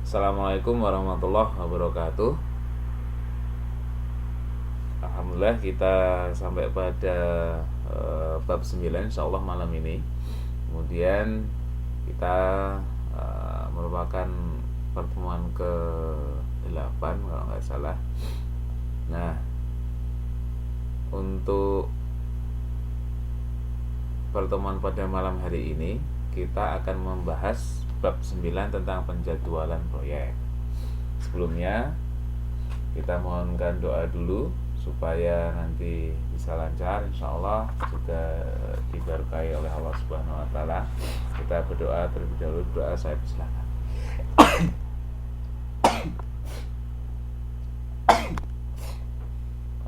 Assalamualaikum warahmatullahi wabarakatuh. Alhamdulillah kita sampai pada bab 9 insyaallah malam ini. Kemudian kita merupakan pertemuan ke-8 kalau nggak salah. Nah, untuk pertemuan pada malam hari ini kita akan membahas bab 9 tentang penjadwalan proyek. Sebelumnya kita mohonkan doa dulu supaya nanti bisa lancar, insyaallah juga diberkahi oleh Allah Subhanahu wa taala. Kita berdoa terlebih dahulu. Doa saya silakan.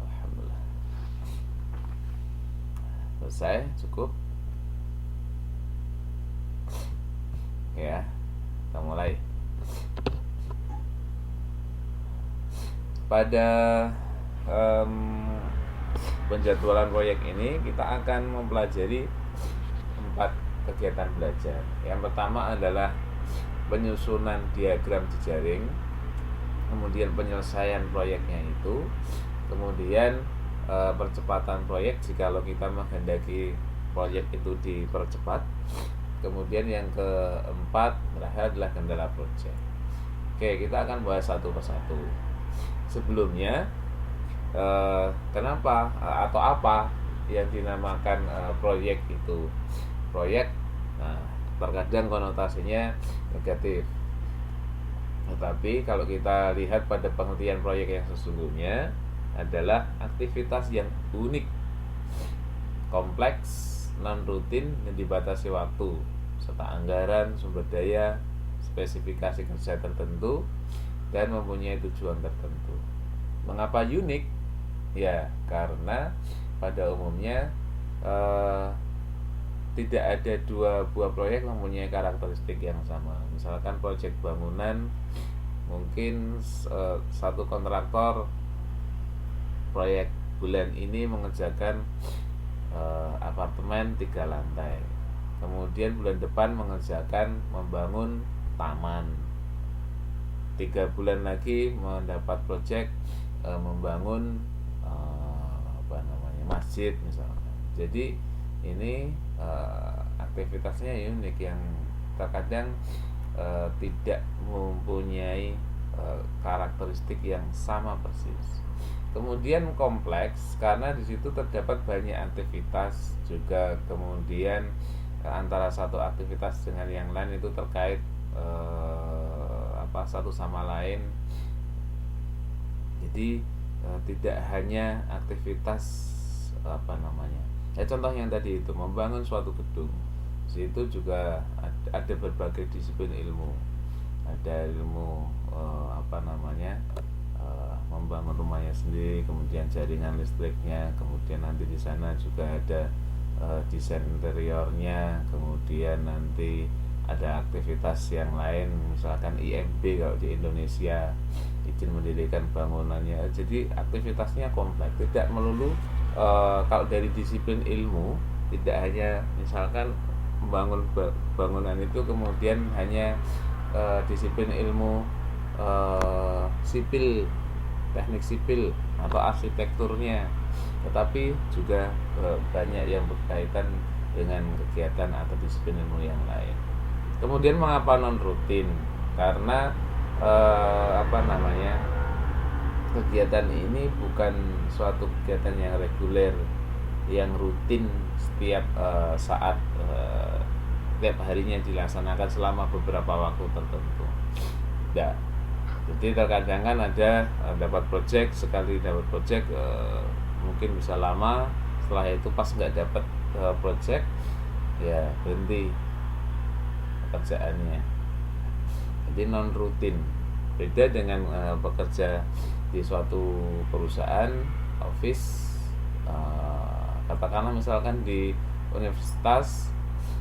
Alhamdulillah. Selesai, cukup. Ya, kita mulai. Pada penjadwalan proyek ini kita akan mempelajari 4 kegiatan belajar. Yang pertama adalah penyusunan diagram jejaring, kemudian penyelesaian proyeknya itu, kemudian percepatan proyek jikalau kita menghendaki proyek itu dipercepat. Kemudian yang keempat terakhir adalah kendala proyek. Oke, kita akan bahas satu persatu. Sebelumnya, kenapa atau apa yang dinamakan proyek itu proyek? Nah, terkadang konotasinya negatif. Tetapi kalau kita lihat pada pengertian proyek yang sesungguhnya adalah aktivitas yang unik, kompleks, non-rutin yang dibatasi waktu, serta anggaran, sumber daya, spesifikasi kerja tertentu, dan mempunyai tujuan tertentu. Mengapa unik? Ya, karena pada umumnya tidak ada dua buah proyek mempunyai karakteristik yang sama. Misalkan proyek bangunan, mungkin satu kontraktor proyek bulan ini mengerjakan apartemen 3 lantai, kemudian bulan depan mengerjakan membangun taman, 3 bulan lagi mendapat proyek membangun masjid misalnya. Jadi ini aktivitasnya unik yang terkadang tidak mempunyai karakteristik yang sama persis. Kemudian kompleks karena di situ terdapat banyak aktivitas juga, kemudian antara satu aktivitas dengan yang lain itu terkait satu sama lain. Jadi tidak hanya aktivitas contoh yang tadi itu membangun suatu gedung. Di situ juga ada berbagai disiplin ilmu. Ada ilmu membangun rumahnya sendiri, kemudian jaringan listriknya, kemudian nanti di sana juga ada desain interiornya, kemudian nanti ada aktivitas yang lain, misalkan IMB kalau di Indonesia, izin mendirikan bangunannya. Jadi aktivitasnya kompleks, tidak melulu kalau dari disiplin ilmu, tidak hanya misalkan membangun bangunan itu kemudian hanya disiplin ilmu sipil, teknik sipil atau arsitekturnya, tetapi juga banyak yang berkaitan dengan kegiatan atau disiplin ilmu yang lain. Kemudian mengapa non rutin? Karena kegiatan ini bukan suatu kegiatan yang reguler, yang rutin setiap saat, setiap harinya dilaksanakan selama beberapa waktu tertentu. Tidak. Jadi terkadang kan ada dapat project, sekali dapat project mungkin bisa lama, setelah itu pas nggak dapat project ya berhenti pekerjaannya. Jadi non rutin, beda dengan bekerja di suatu perusahaan, office, katakanlah misalkan di universitas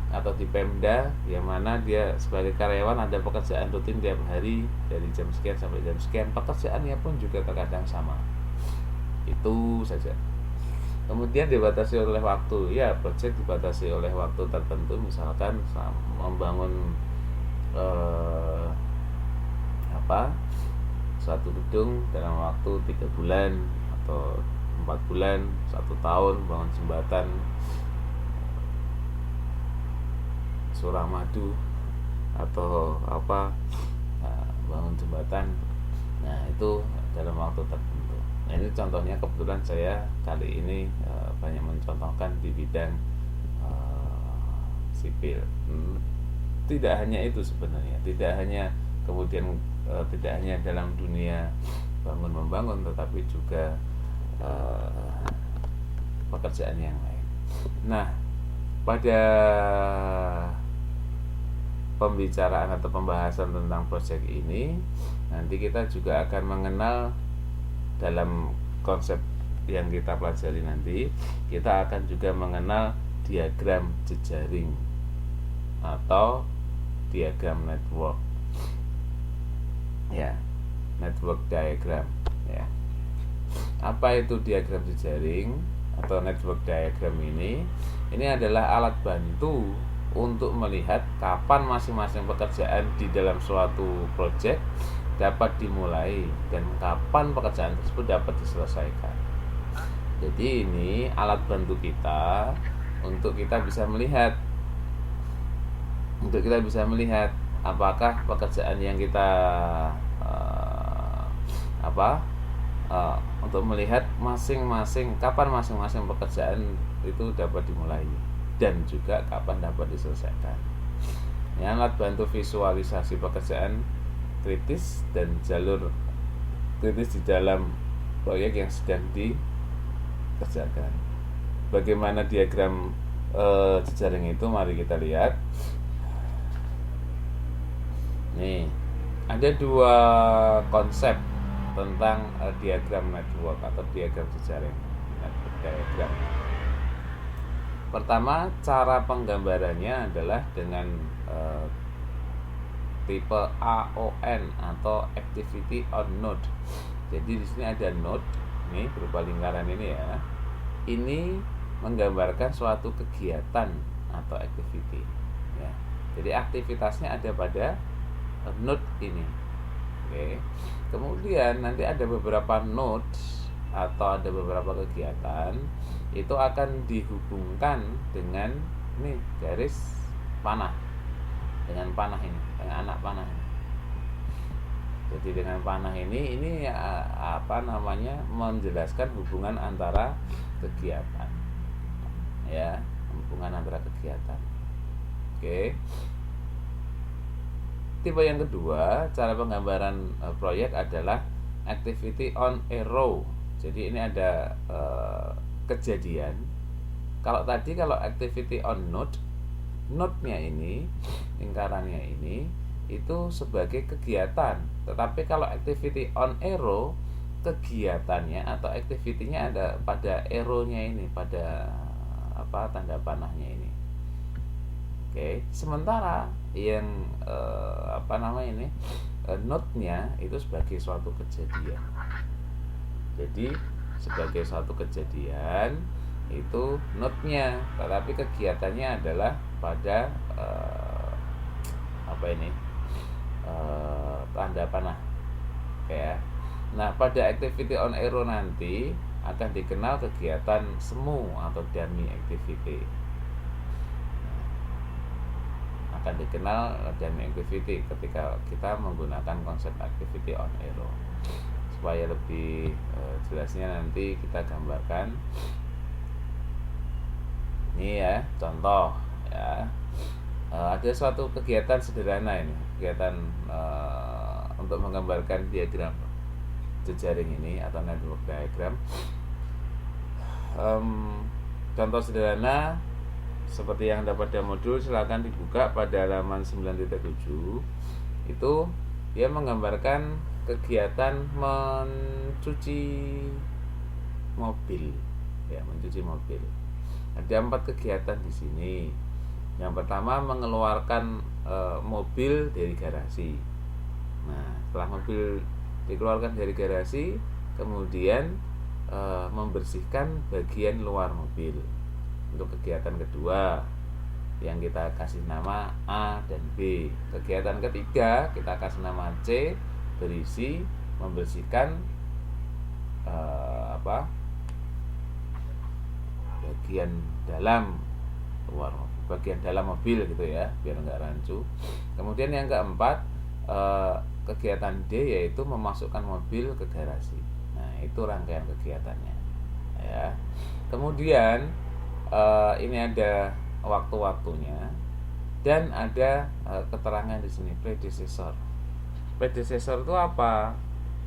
atau di Pemda, yang mana dia sebagai karyawan ada pekerjaan rutin tiap hari dari jam sekian sampai jam sekian, pekerjaannya pun juga terkadang sama, itu saja. Kemudian dibatasi oleh waktu, ya proyek dibatasi oleh waktu tertentu, misalkan membangun suatu gedung dalam waktu 3 bulan atau 4 bulan, 1 tahun, bangun jembatan Suramadu atau bangun jembatan. Nah, itu dalam waktu tertentu. Nah, ini contohnya, kebetulan saya kali ini banyak mencontohkan di bidang sipil. Tidak hanya itu sebenarnya, tidak hanya dalam dunia bangun membangun, tetapi juga pekerjaan yang lain. Nah, pada pembicaraan atau pembahasan tentang proyek ini, nanti kita juga akan mengenal dalam konsep yang kita pelajari nanti, kita akan juga mengenal diagram jejaring atau diagram network, ya, network diagram, ya. Apa itu diagram jejaring atau network diagram ini? Ini adalah alat bantu untuk melihat kapan masing-masing pekerjaan di dalam suatu proyek dapat dimulai dan kapan pekerjaan tersebut dapat diselesaikan. Jadi ini alat bantu kita untuk kita bisa melihat apakah pekerjaan yang kita untuk melihat kapan masing-masing pekerjaan itu dapat dimulai dan juga kapan dapat diselesaikan. Ini alat bantu visualisasi pekerjaan kritis dan jalur kritis di dalam proyek yang sedang dikerjakan. Bagaimana diagram jejaring itu? Mari kita lihat. Nih, ada 2 konsep tentang diagram network atau diagram jejaring, network diagram. Pertama, cara penggambarannya adalah dengan tipe AON atau Activity on Node. Jadi di sini ada node, ini berupa lingkaran ini ya. Ini menggambarkan suatu kegiatan atau activity. Ya. Jadi aktivitasnya ada pada node ini. Oke. Kemudian nanti ada beberapa nodes atau ada beberapa kegiatan itu akan dihubungkan dengan ini garis panah, dengan panah ini, dengan anak panah ini. Jadi dengan panah ini menjelaskan hubungan antara kegiatan, ya, hubungan antara kegiatan. Oke. Tipe yang kedua, cara penggambaran proyek adalah activity on a row. Jadi ini ada kejadian. Kalau activity on node, node-nya ini, lingkarannya ini itu sebagai kegiatan. Tetapi kalau activity on arrow, kegiatannya atau activity-nya ada pada arrow-nya ini, pada tanda panahnya ini. Oke, sementara yang node-nya itu sebagai suatu kejadian. Jadi sebagai suatu kejadian itu node-nya, tetapi kegiatannya adalah pada tanda panah, ya. Nah, pada activity on arrow nanti akan dikenal kegiatan semu atau dummy activity. Akan dikenal dummy activity ketika kita menggunakan konsep activity on arrow. Supaya lebih jelasnya nanti kita gambarkan. Ini ya, contoh ya. Ada suatu kegiatan sederhana ini, kegiatan untuk menggambarkan diagram jejaring ini atau network diagram. Contoh sederhana seperti yang dapat pada modul, silakan dibuka pada halaman 9.7. Itu dia menggambarkan kegiatan mencuci mobil, ya, mencuci mobil. Ada 4 kegiatan di sini. Yang pertama, mengeluarkan mobil dari garasi. Nah, setelah mobil dikeluarkan dari garasi, kemudian membersihkan bagian luar mobil. Untuk kegiatan kedua yang kita kasih nama A dan B. Kegiatan ketiga kita kasih nama C. berisi membersihkan bagian dalam bagian dalam mobil gitu ya, biar nggak rancu. Kemudian yang keempat, kegiatan D yaitu memasukkan mobil ke garasi. Nah, itu rangkaian kegiatannya ya. Kemudian ini ada waktu-waktunya dan ada keterangan di sini predecessor. Predecessor itu apa?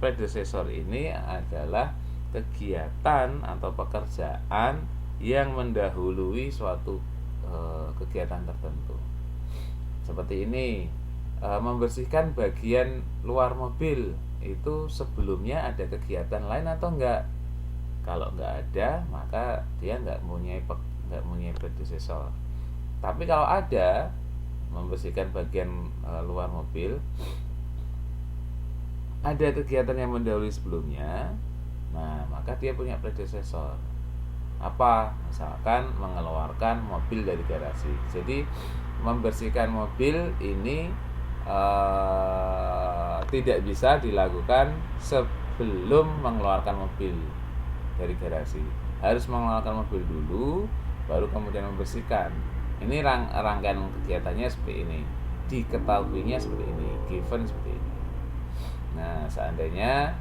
Predecessor ini adalah kegiatan atau pekerjaan yang mendahului suatu kegiatan tertentu. Seperti ini, membersihkan bagian luar mobil itu sebelumnya ada kegiatan lain atau enggak? Kalau enggak ada, maka dia enggak mempunyai predecessor. Tapi kalau ada, membersihkan bagian luar mobil, ada kegiatan yang mendahului sebelumnya, nah maka dia punya predecessor. Apa? Misalkan mengeluarkan mobil dari garasi. Jadi membersihkan mobil ini tidak bisa dilakukan sebelum mengeluarkan mobil dari garasi. Harus mengeluarkan mobil dulu, baru kemudian membersihkan. Ini rangkaian kegiatannya seperti ini, diketahuinya seperti ini, given seperti ini. Nah, seandainya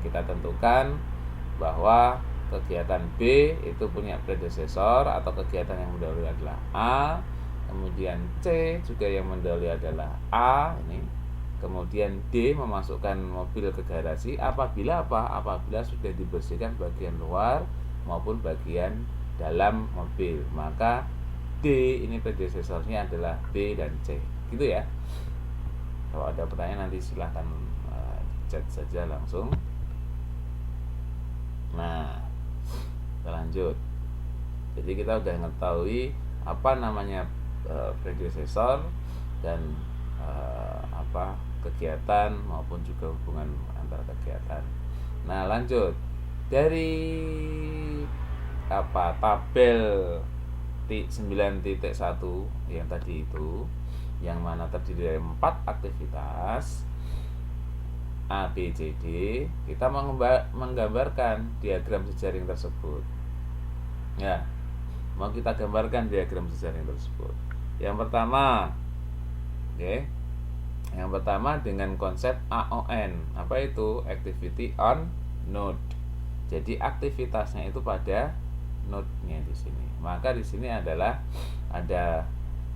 kita tentukan bahwa kegiatan B itu punya predecessor atau kegiatan yang mendahului adalah A, kemudian C juga yang mendahului adalah A ini, kemudian D memasukkan mobil ke garasi apabila sudah dibersihkan bagian luar maupun bagian dalam mobil, maka D ini predecessornya adalah B dan C, gitu ya. Kalau ada pertanyaan nanti silahkan chat saja langsung. Nah, kita lanjut. Jadi kita udah mengetahui apa namanya predecessor dan apa kegiatan maupun juga hubungan antara kegiatan. Nah, lanjut dari tabel 9.1 yang tadi itu, yang mana terdiri dari 4 aktivitas A, B, C, D, kita menggambarkan diagram jejaring tersebut. Ya, mau kita gambarkan diagram jejaring tersebut. Yang pertama, yang pertama dengan konsep AON. Apa itu? Activity on node. Jadi aktivitasnya itu pada node-nya di sini. Maka di sini adalah ada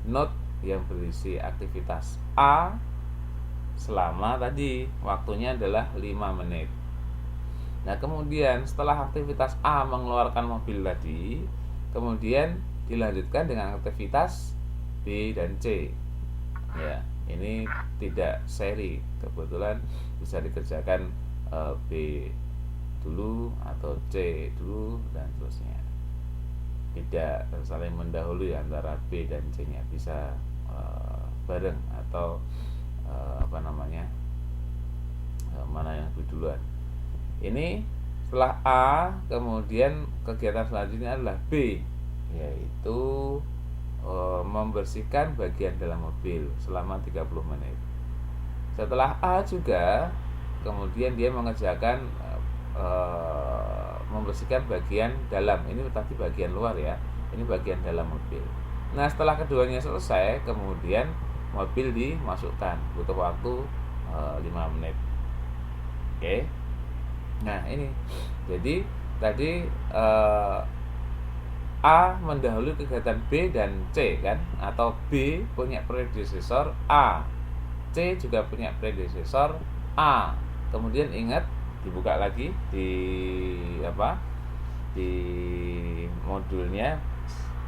node yang berisi aktivitas A selama tadi waktunya adalah 5 menit. Nah, kemudian setelah aktivitas A mengeluarkan mobil tadi, kemudian dilanjutkan dengan aktivitas B dan C. Ya, ini tidak seri, kebetulan bisa dikerjakan B dulu atau C dulu dan seterusnya. Tidak saling mendahului antara B dan C-nya, bisa bareng atau mana yang lebih duluan. Ini setelah A, kemudian kegiatan selanjutnya adalah B, yaitu membersihkan bagian dalam mobil selama 30 menit. Setelah A juga, kemudian dia mengerjakan membersihkan bagian dalam. Ini tadi bagian luar ya, ini bagian dalam mobil. Nah, setelah keduanya selesai, kemudian mobil dimasukkan, butuh waktu 5 menit. Oke. Nah, ini jadi tadi A mendahului kegiatan B dan C kan, atau B punya predecessor A, C juga punya predecessor A. Kemudian ingat, dibuka lagi di di modulnya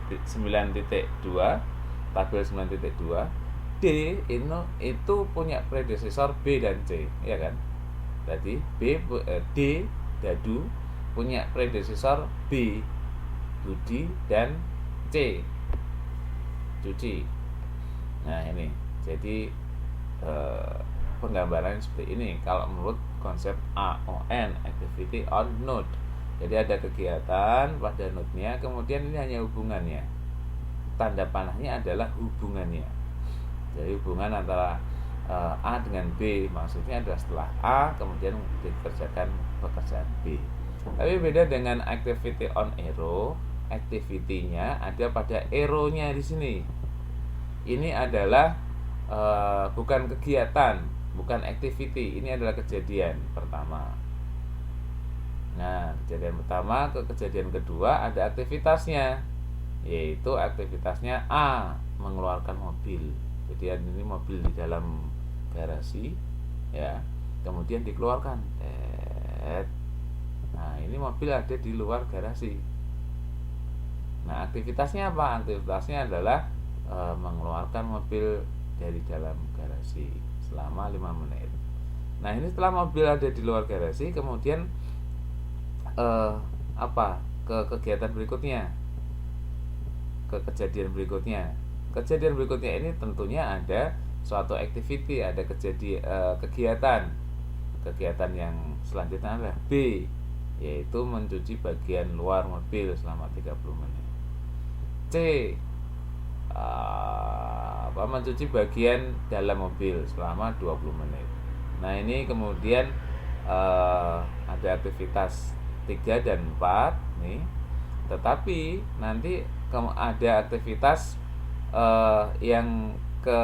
9.2, tabel 9.2. D itu punya predecessor B dan C, ya kan? Tadi D dadu punya predecessor B, Budi, dan C, cuci. Nah, ini jadi penggambaran seperti ini kalau menurut konsep AON, activity on node. Jadi ada kegiatan pada node-nya, kemudian ini hanya hubungannya. Tanda panahnya adalah hubungannya. Jadi hubungan antara A dengan B, maksudnya adalah setelah A kemudian dikerjakan pekerjaan B. Tapi beda dengan activity on arrow, activity-nya ada pada arrow-nya di sini. Ini adalah bukan kegiatan, bukan activity, ini adalah kejadian pertama. Nah, kejadian pertama ke kejadian kedua ada aktivitasnya, yaitu aktivitasnya A, mengeluarkan mobil. Jadi ini mobil di dalam garasi, ya, kemudian dikeluarkan. Nah, ini mobil ada di luar garasi. Nah, aktivitasnya apa? Aktivitasnya adalah mengeluarkan mobil dari dalam garasi selama 5 menit. Nah, ini setelah mobil ada di luar garasi, kemudian ke kegiatan berikutnya, ke kejadian berikutnya. Kejadian berikutnya ini tentunya ada suatu activity, ada kegiatan. Kegiatan yang selanjutnya adalah B, yaitu mencuci bagian luar mobil selama 30 menit. C, mencuci bagian dalam mobil selama 20 menit. Nah, ini kemudian ada aktivitas 3 dan 4 nih. Tetapi nanti ada aktivitas yang ke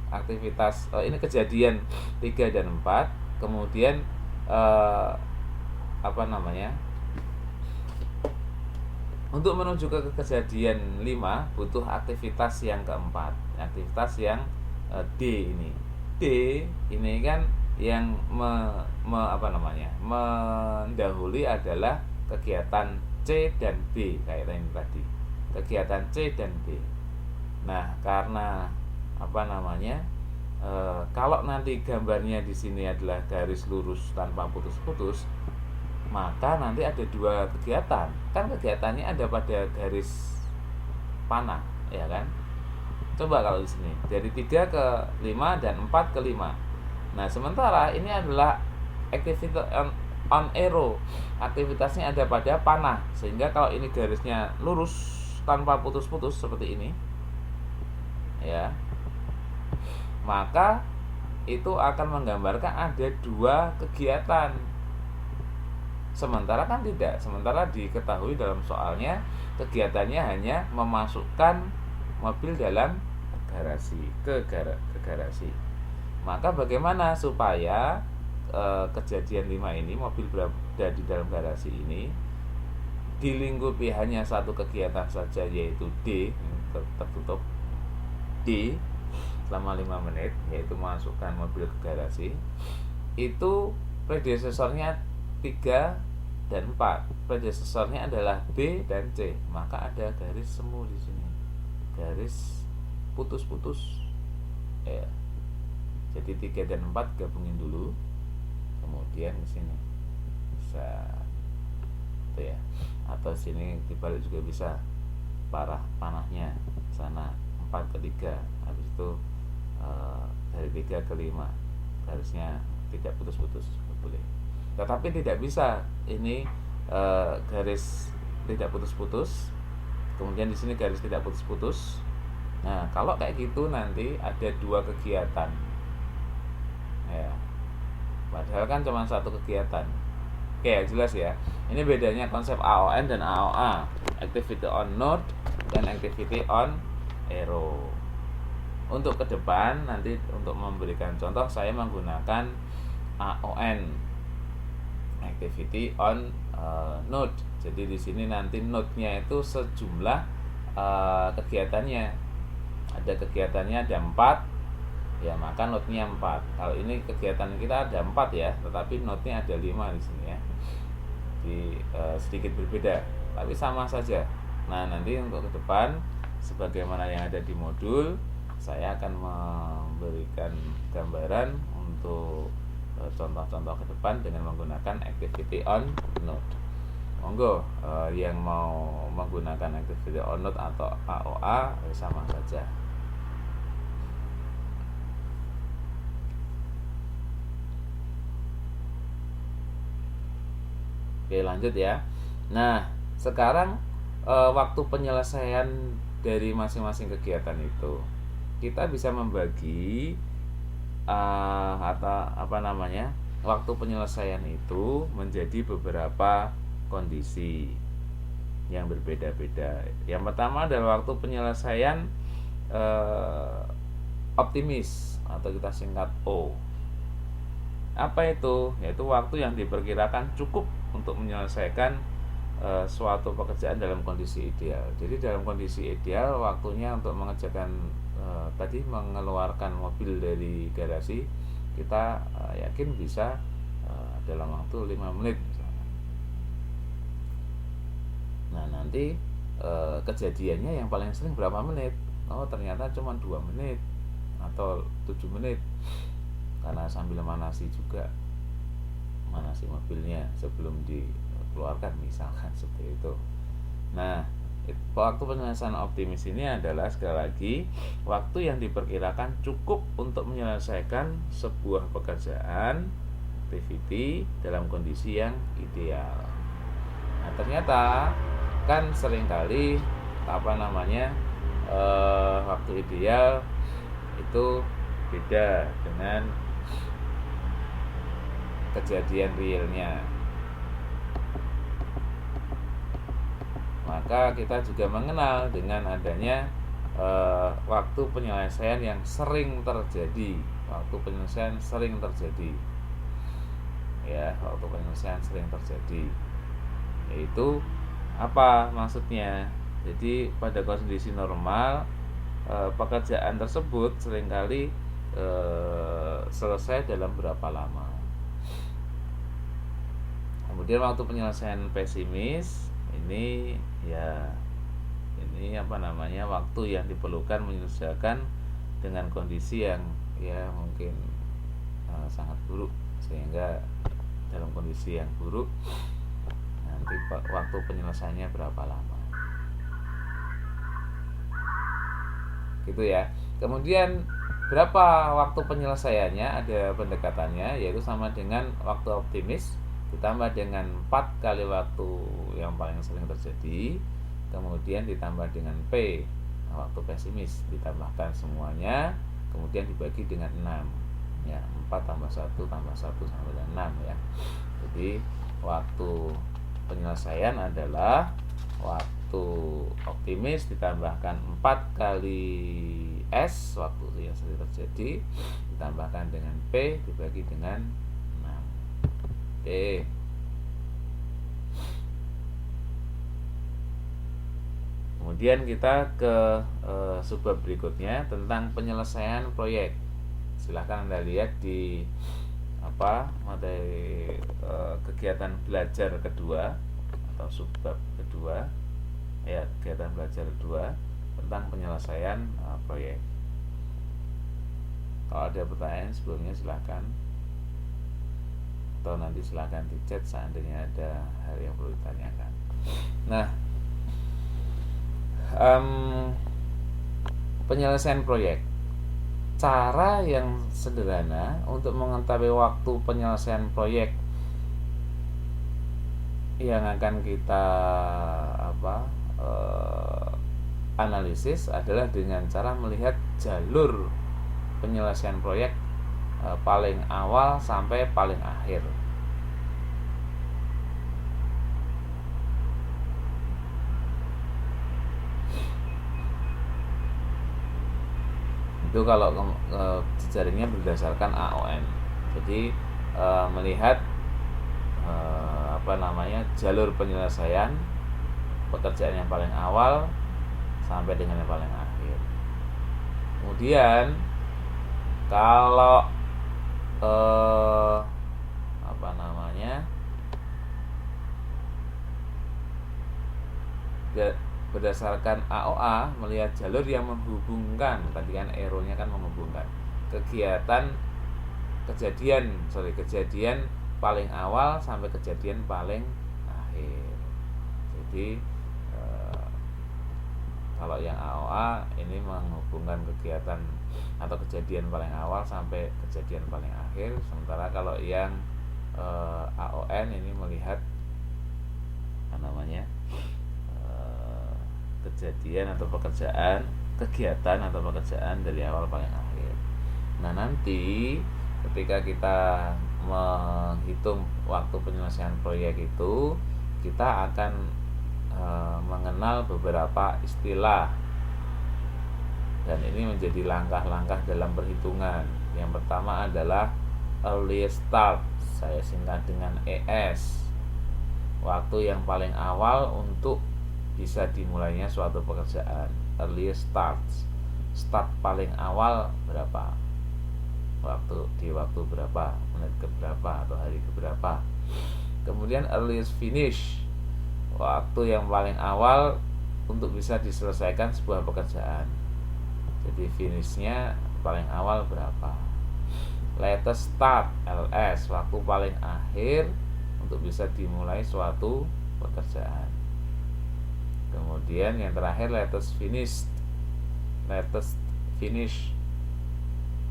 aktivitas ini kejadian 3 dan 4, kemudian untuk menuju ke kejadian 5 butuh aktivitas yang keempat, aktivitas yang D ini. D ini kan yang mendahului adalah kegiatan C dan B kayak tadi. Kegiatan C dan B. Nah, karena kalau nanti gambarnya di sini adalah garis lurus tanpa putus-putus, maka nanti ada 2 kegiatan. Kan kegiatannya ada pada garis panah, ya kan? Coba kalau di sini dari 3 ke 5 dan 4 ke 5. Nah, sementara ini adalah activity on arrow. Aktivitasnya ada pada panah, sehingga kalau ini garisnya lurus tanpa putus-putus seperti ini, ya, maka itu akan menggambarkan ada 2 kegiatan. Sementara kan tidak. Sementara diketahui dalam soalnya kegiatannya hanya memasukkan mobil dalam garasi ke garasi. Maka bagaimana supaya kejadian 5 ini, mobil berada di dalam garasi ini, dilingkupi hanya satu kegiatan saja, yaitu D, tertutup D selama 5 menit, yaitu memasukkan mobil ke garasi. Itu predecesornya 3 dan 4. Predecesornya adalah B dan C. Maka ada garis semu di sini, garis putus-putus, ya. Jadi 3 dan 4 gabungin dulu, kemudian ke sini bisa, itu ya. Atau sini dibalik juga bisa, panahnya sana 4 ke 3, habis itu dari 3 ke 5 garisnya tidak putus-putus, boleh. Tetapi tidak bisa ini garis tidak putus-putus, kemudian di sini garis tidak putus-putus. Nah, kalau kayak gitu nanti ada 2 kegiatan, ya. Padahal kan cuma satu kegiatan. Oke, jelas ya. Ini bedanya konsep AON dan AOA, activity on node dan activity on arrow. Untuk ke depan nanti, untuk memberikan contoh, saya menggunakan AON, activity on node. Jadi di sini nanti node-nya itu sejumlah kegiatannya. Ada kegiatannya ada 4. Ya, maka node-nya 4. Kalau ini kegiatan kita ada 4 ya, tetapi node-nya ada 5 di sini ya. Jadi sedikit berbeda, tapi sama saja. Nah, nanti untuk ke depan sebagaimana yang ada di modul, saya akan memberikan gambaran untuk contoh-contoh ke depan dengan menggunakan activity on node. Monggo yang mau menggunakan activity on node atau AOA sama saja. Oke, lanjut ya. Nah, sekarang waktu penyelesaian dari masing-masing kegiatan itu. kita bisa membagi atau waktu penyelesaian itu menjadi beberapa kondisi yang berbeda-beda. Yang pertama adalah waktu penyelesaian optimis atau kita singkat O. Apa itu? Yaitu waktu yang diperkirakan cukup untuk menyelesaikan suatu pekerjaan dalam kondisi ideal. Jadi dalam kondisi ideal waktunya untuk mengerjakan tadi mengeluarkan mobil dari garasi kita yakin bisa dalam waktu 5 menit misalnya. Nah nanti kejadiannya yang paling sering berapa menit? Oh ternyata cuma 2 menit atau 7 menit karena sambil manasi mobilnya sebelum dikeluarkan misalkan seperti itu. Nah waktu penyelesaian optimis ini adalah sekali lagi waktu yang diperkirakan cukup untuk menyelesaikan sebuah pekerjaan activity dalam kondisi yang ideal. Nah ternyata kan seringkali waktu ideal itu beda dengan kejadian realnya. Maka kita juga mengenal dengan adanya waktu penyelesaian yang sering terjadi. Waktu penyelesaian sering terjadi. Ya, waktu penyelesaian sering terjadi. Yaitu apa maksudnya? Jadi pada kondisi normal pekerjaan tersebut seringkali selesai dalam berapa lama. Kemudian waktu penyelesaian pesimis ini waktu yang diperlukan menyelesaikan dengan kondisi yang mungkin sangat buruk, sehingga dalam kondisi yang buruk nanti waktu penyelesaiannya berapa lama gitu ya. Kemudian berapa waktu penyelesaiannya, ada pendekatannya, yaitu sama dengan waktu optimis ditambah dengan 4 kali waktu yang paling sering terjadi, kemudian ditambah dengan P waktu pesimis, ditambahkan semuanya, kemudian dibagi dengan 6 ya, 4 tambah 1 tambah 1 sampai dengan 6 ya. Jadi waktu penyelesaian adalah waktu optimis ditambahkan 4 kali S waktu yang sering terjadi, ditambahkan dengan P dibagi dengan 6. Oke. Kemudian kita ke subbab berikutnya tentang penyelesaian proyek. Silahkan Anda lihat di materi kegiatan belajar kedua atau subbab kedua ya, kegiatan belajar kedua tentang penyelesaian proyek. Kalau ada pertanyaan sebelumnya silahkan, atau nanti silahkan di chat seandainya ada hal yang perlu ditanyakan. Nah, penyelesaian proyek, cara yang sederhana untuk mengetahui waktu penyelesaian proyek yang akan kita analisis adalah dengan cara melihat jalur penyelesaian proyek paling awal sampai paling akhir. Itu kalau jejaringnya berdasarkan AON. Jadi melihat jalur penyelesaian pekerjaan yang paling awal sampai dengan yang paling akhir. Kemudian kalau berdasarkan AOA, melihat jalur yang menghubungkan, tadi kan arrow-nya kan menghubungkan kejadian paling awal sampai kejadian paling akhir. Jadi kalau yang AOA ini menghubungkan kegiatan atau kejadian paling awal sampai kejadian paling akhir, sementara kalau yang AON ini melihat kejadian atau pekerjaan kegiatan atau pekerjaan dari awal paling akhir. Nah, nanti ketika kita menghitung waktu penyelesaian proyek itu, kita akan mengenal beberapa istilah, dan ini menjadi langkah-langkah dalam perhitungan. Yang pertama adalah earliest start, saya singkat dengan ES, waktu yang paling awal untuk bisa dimulainya suatu pekerjaan. Earliest start, start paling awal berapa, di waktu berapa, menit ke berapa atau hari ke berapa. Kemudian earliest finish, waktu yang paling awal untuk bisa diselesaikan sebuah pekerjaan. Jadi finishnya paling awal berapa. Latest start, LS, waktu paling akhir untuk bisa dimulai suatu pekerjaan. Kemudian yang terakhir latest finish,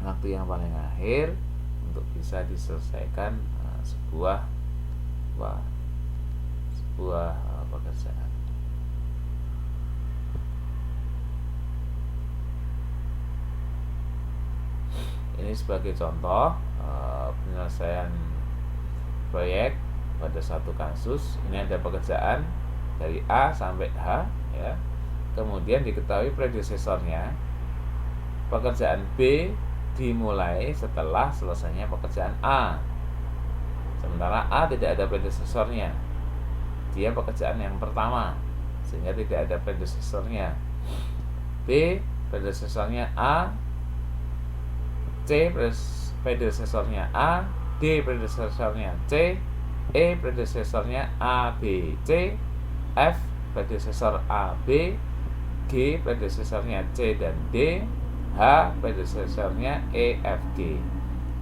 waktu yang paling akhir untuk bisa diselesaikan sebuah pekerjaan. Ini sebagai contoh penyelesaian proyek pada satu kasus. Ini ada pekerjaan dari A sampai H, ya. Kemudian diketahui predecesornya, pekerjaan B dimulai setelah selesainya pekerjaan A. Sementara A tidak ada predecesornya, dia pekerjaan yang pertama, sehingga tidak ada predecesornya. B predecesornya A, C predecesornya A, D predecesornya C, E predecesornya A, B, C, F predecesor A, B, G predecesornya C dan D, H predecesornya E, F, G.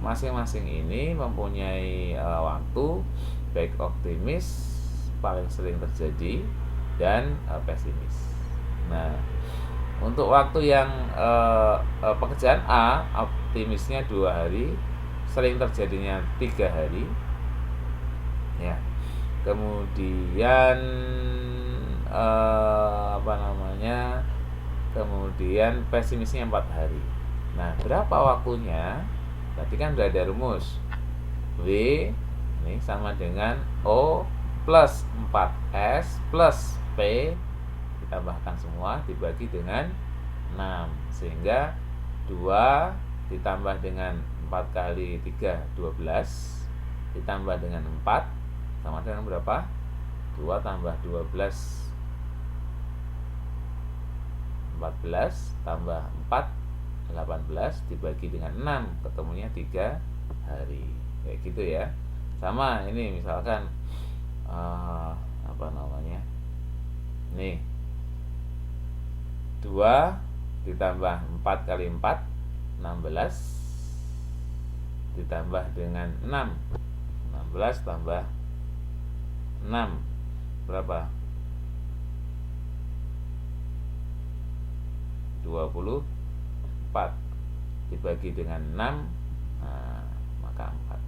Masing-masing ini mempunyai waktu baik optimis, paling sering terjadi, dan pesimis. Nah, untuk waktu yang pekerjaan A, optimisnya 2 hari, sering terjadinya 3 hari, ya. Kemudian kemudian pesimisnya 4 hari. Nah, berapa waktunya? Tadi kan sudah ada rumus. W ini sama dengan O plus 4S plus P, ditambahkan semua dibagi dengan 6, sehingga 2 ditambah dengan 4 kali 3, 12, ditambah dengan 4 sama dengan berapa? 2 tambah 12, 14 tambah 4, 18, dibagi dengan 6, ketemunya 3 hari. Kayak gitu ya. Sama ini misalkan nih 2 ditambah 4 kali 4, 16, ditambah dengan 6, 16 tambah 6 berapa? 24, dibagi dengan 6, maka 4.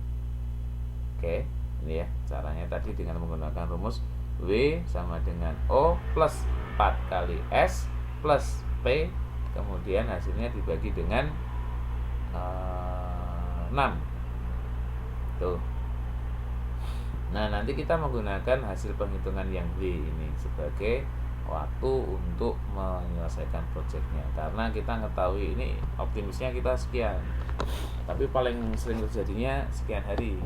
Oke, ini ya caranya tadi dengan menggunakan rumus W sama dengan O plus 4 kali S plus P, kemudian hasilnya dibagi dengan 6. Tuh. Nah, nanti kita menggunakan hasil penghitungan yang W ini sebagai waktu untuk menyelesaikan proyeknya, karena kita mengetahui ini optimisnya kita sekian, tapi paling sering terjadinya sekian hari.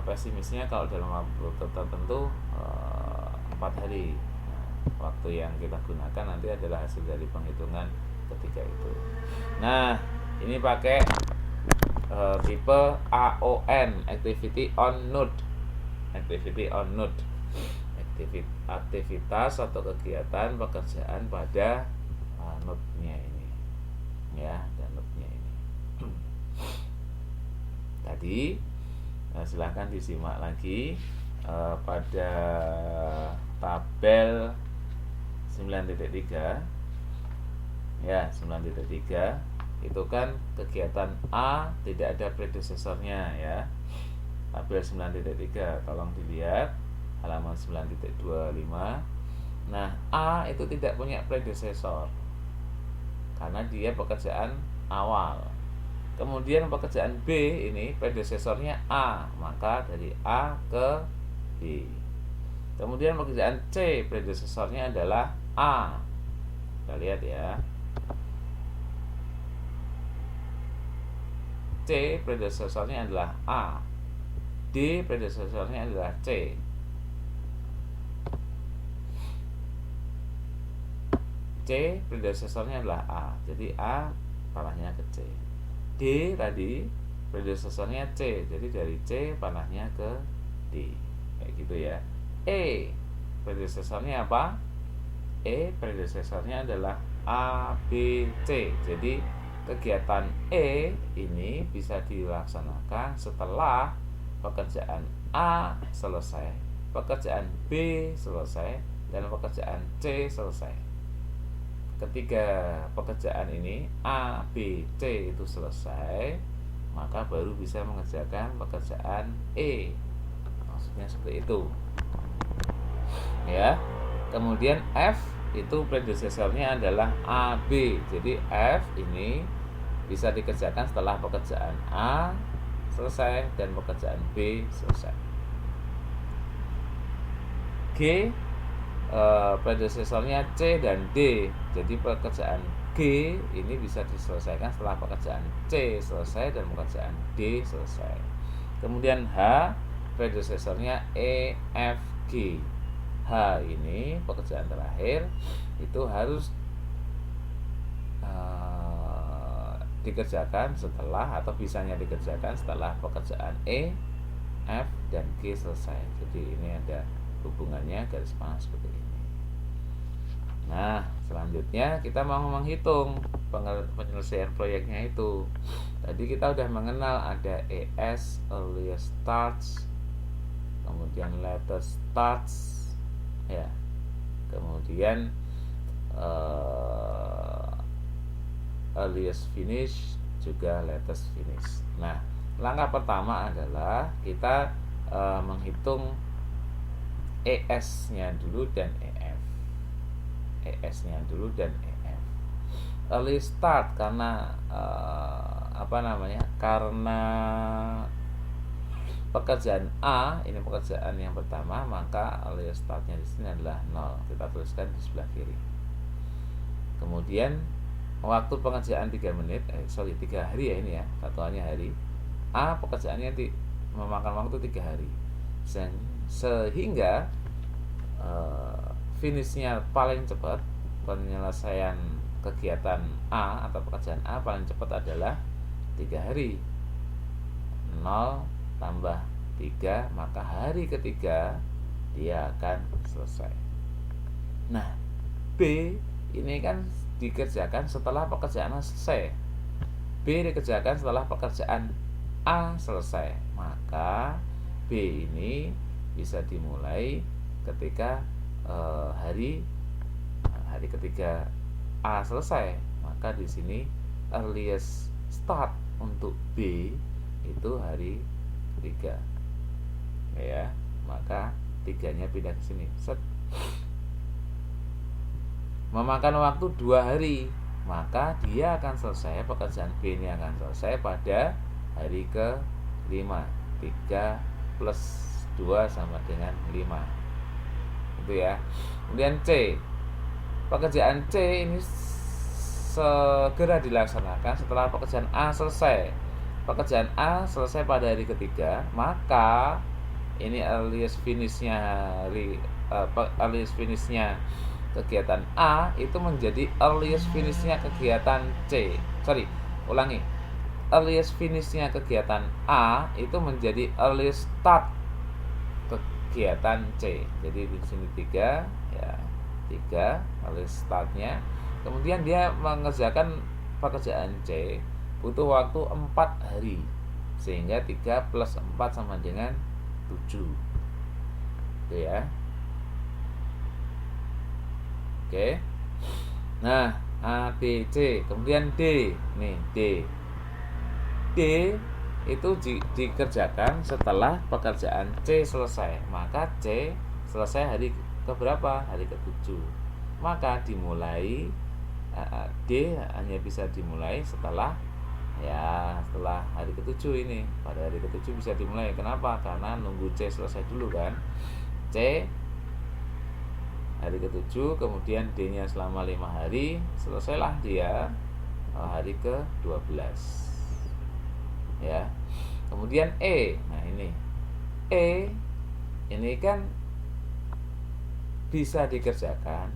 Pesimisnya kalau dalam waktu tertentu 4 hari. Nah, waktu yang kita gunakan nanti adalah hasil dari penghitungan ketiga itu. Nah, ini pakai tipe AON, activity on node. Aktivitas atau kegiatan pekerjaan pada node-nya ini, ya, dan node-nya ini. Tadi silahkan disimak lagi pada tabel 9.3, ya, 9.3 itu kan kegiatan A tidak ada predecesornya, ya. Tabel 9.3 tolong dilihat halaman 9.25. Nah, A itu tidak punya predecessor. karena dia pekerjaan awal. Kemudian pekerjaan B ini predesesornya A, maka dari A ke B. Kemudian pekerjaan C predesesornya adalah A. Kita lihat ya. C predesesornya adalah A. D predesesornya adalah C. C predesesornya adalah A. Jadi A panahnya ke C. D tadi predesesornya C. Jadi dari C panahnya ke D. Kayak gitu ya. E predesesornya apa? E predesesornya adalah A, B, C. Jadi kegiatan E ini bisa dilaksanakan setelah pekerjaan A selesai, pekerjaan B selesai, dan pekerjaan C selesai. Ketika pekerjaan ini A, B, C itu selesai, maka baru bisa mengerjakan pekerjaan E. Maksudnya seperti itu. Ya. Kemudian F itu predesesornya adalah A, B. Jadi F ini bisa dikerjakan setelah pekerjaan A selesai dan pekerjaan B selesai. G predesesornya C dan D. Jadi pekerjaan G ini bisa diselesaikan setelah pekerjaan C selesai dan pekerjaan D selesai. Kemudian H predesesornya E, F, G. H ini pekerjaan terakhir itu harus dikerjakan setelah atau bisanya dikerjakan setelah pekerjaan E, F, dan G selesai. Jadi ini ada hubungannya garis panah seperti ini. Nah, selanjutnya kita mau menghitung penyelesaian proyeknya itu. Tadi kita udah mengenal ada ES, earliest starts, kemudian latest starts, ya. Kemudian earliest finish juga latest finish. Nah, langkah pertama adalah kita menghitung ES-nya dulu dan EF. ES-nya dulu dan EF. Early start karena karena pekerjaan A ini pekerjaan yang pertama, maka early start-nya di sini adalah 0. Kita tuliskan di sebelah kiri. Kemudian waktu pengerjaan 3 menit, 3 hari ya ini ya, satuannya hari. A pekerjaannya memakan waktu 3 hari. Sehingga finishnya paling cepat, penyelesaian kegiatan A atau pekerjaan A paling cepat adalah 3 hari. 0 tambah 3, maka hari ketiga dia akan selesai. Nah, B ini kan dikerjakan setelah pekerjaan A selesai. B dikerjakan setelah pekerjaan A selesai, maka B ini bisa dimulai ketika hari ketiga A selesai. Maka di sini earliest start untuk B itu hari ketiga, ya. Maka 3-nya pindah ke sini. Set. Memakan waktu 2 hari, maka dia akan selesai, pekerjaan B ini akan selesai pada hari ke-5. 3 plus 2 sama dengan 5. Itu ya. Kemudian C. Pekerjaan C ini segera dilaksanakan setelah pekerjaan A selesai. Pekerjaan A selesai pada hari ketiga, maka ini earliest finishnya kegiatan A itu menjadi earliest finishnya kegiatan C. Earliest finishnya kegiatan A itu menjadi earliest start kegiatan C. Jadi di sini 3 ya, 3 earliest startnya. Kemudian dia mengerjakan pekerjaan C butuh waktu 4 hari, sehingga 3 plus 4 sama dengan 7. Itu ya. Oke. Nah, A, B, C, kemudian D. Nih, D. D itu dikerjakan setelah pekerjaan C selesai. Maka C selesai hari keberapa? Hari ke-7. Maka dimulai D hanya bisa dimulai setelah hari ke-7 ini. Pada hari ke-7 bisa dimulai. Kenapa? Karena nunggu C selesai dulu kan. C hari ke-7, kemudian D-nya selama 5 hari, selesailah dia hari ke-12. Ya. Kemudian E. Nah, ini kan bisa dikerjakan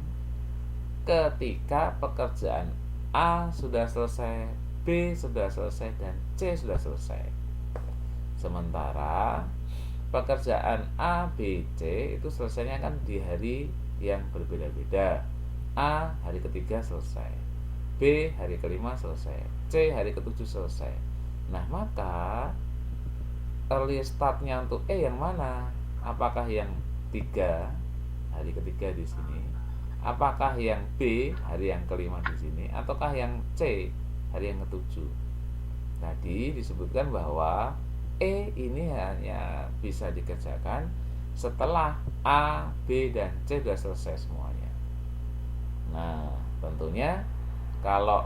ketika pekerjaan A sudah selesai, B sudah selesai, dan C sudah selesai. Sementara pekerjaan A, B, C itu selesainya kan di hari yang berbeda-beda. A hari ke-3 selesai, B hari ke-5 selesai, C hari ke-7 selesai. Nah, maka early startnya untuk E yang mana? Apakah yang 3 hari ke-3 di sini? Apakah yang B hari yang ke-5 di sini? Ataukah yang C hari yang ke-7? Tadi disebutkan bahwa E ini hanya bisa dikerjakan setelah A, B, dan C sudah selesai semuanya. Nah, tentunya kalau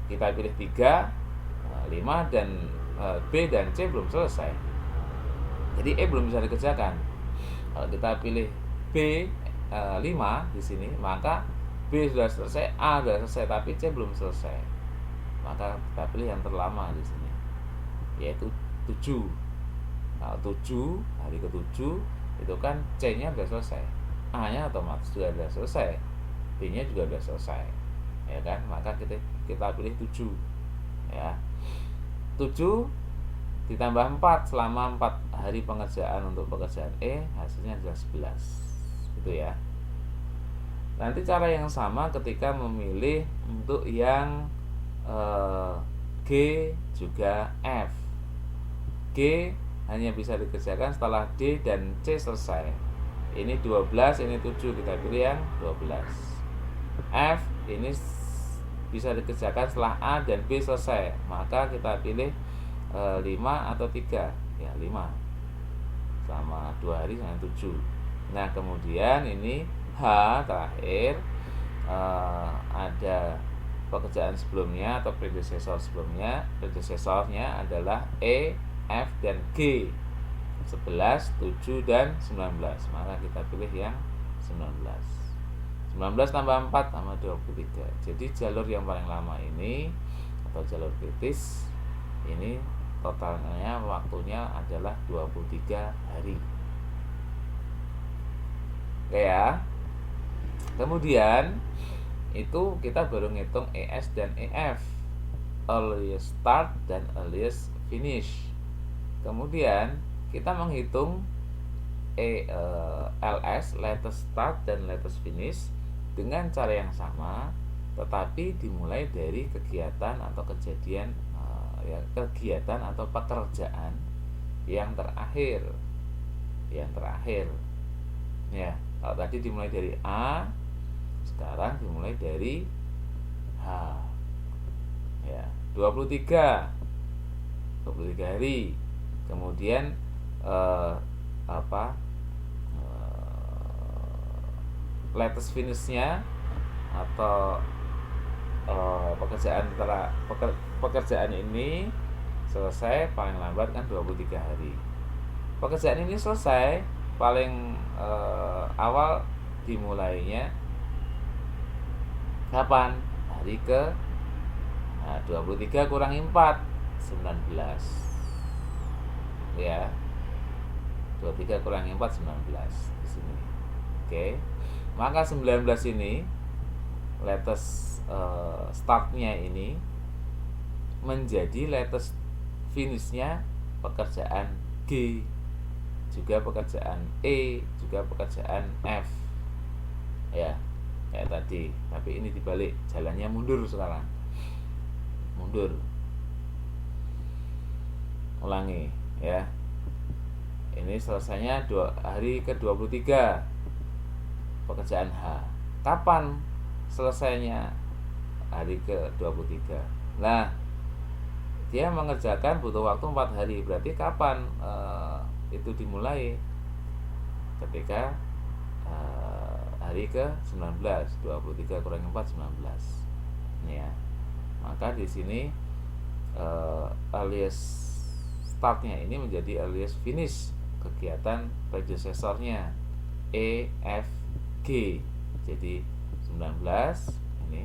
kita pilih 3, 5, dan B dan C belum selesai, jadi E belum bisa dikerjakan. Kalau kita pilih B 5 di sini, maka B sudah selesai, A sudah selesai, tapi C belum selesai. Maka kita pilih yang terlama di sini, yaitu 7. Nah, 7 hari ke-7 itu kan C-nya sudah selesai, A-nya otomatis juga sudah selesai, B-nya juga sudah selesai, ya kan? Maka kita pilih 7, ya. 7 ditambah 4 selama 4 hari pengerjaan untuk pekerjaan E, hasilnya adalah 11. Itu ya. Nanti cara yang sama ketika memilih untuk yang G juga F. G hanya bisa dikerjakan setelah D dan C selesai. Ini 12, ini 7, kita pilih yang 12. F ini bisa dikerjakan setelah A dan B selesai, maka kita pilih 5 atau 3, ya 5 selama 2 hari dengan 7. Nah, kemudian ini H terakhir, ada pekerjaan sebelumnya atau predecessornya adalah E, F, dan G 11, 7, dan 19. Maka kita pilih yang 19. 19 tambah 4 tambah 23. Jadi jalur yang paling lama ini atau jalur kritis ini totalnya waktunya adalah 23 hari. Oke ya. Kemudian itu kita baru ngitung ES dan EF, earliest start dan earliest finish. Kemudian kita menghitung LS, latest start dan latest finish, dengan cara yang sama, tetapi dimulai dari kegiatan atau kejadian, kegiatan atau pekerjaan yang terakhir. Ya, kalau tadi dimulai dari A, sekarang dimulai dari H. Ya, 23 hari. Kemudian latest finishnya atau pekerjaan ini selesai paling lambat kan 23 hari. Pekerjaan ini selesai paling awal dimulainya kapan? Hari ke 23 kurangi 4, 19. Ya. 23 kurangi 4, 19 di sini. Oke. Maka 19 ini latest startnya ini menjadi latest finishnya pekerjaan G, juga pekerjaan E, juga pekerjaan F. Ya, kayak tadi, tapi ini dibalik, jalannya mundur sekarang. Mundur. Ulangi ya. Ini selesainya hari ke-23 pekerjaan H. Kapan selesainya? Hari ke-23. Nah, dia mengerjakan butuh waktu 4 hari. Berarti kapan itu dimulai? Ketika hari ke 19. 23 kurangi 4 19 ya. Maka di sini earliest startnya ini menjadi earliest finish kegiatan predecesornya E, F, G. Jadi 19 ini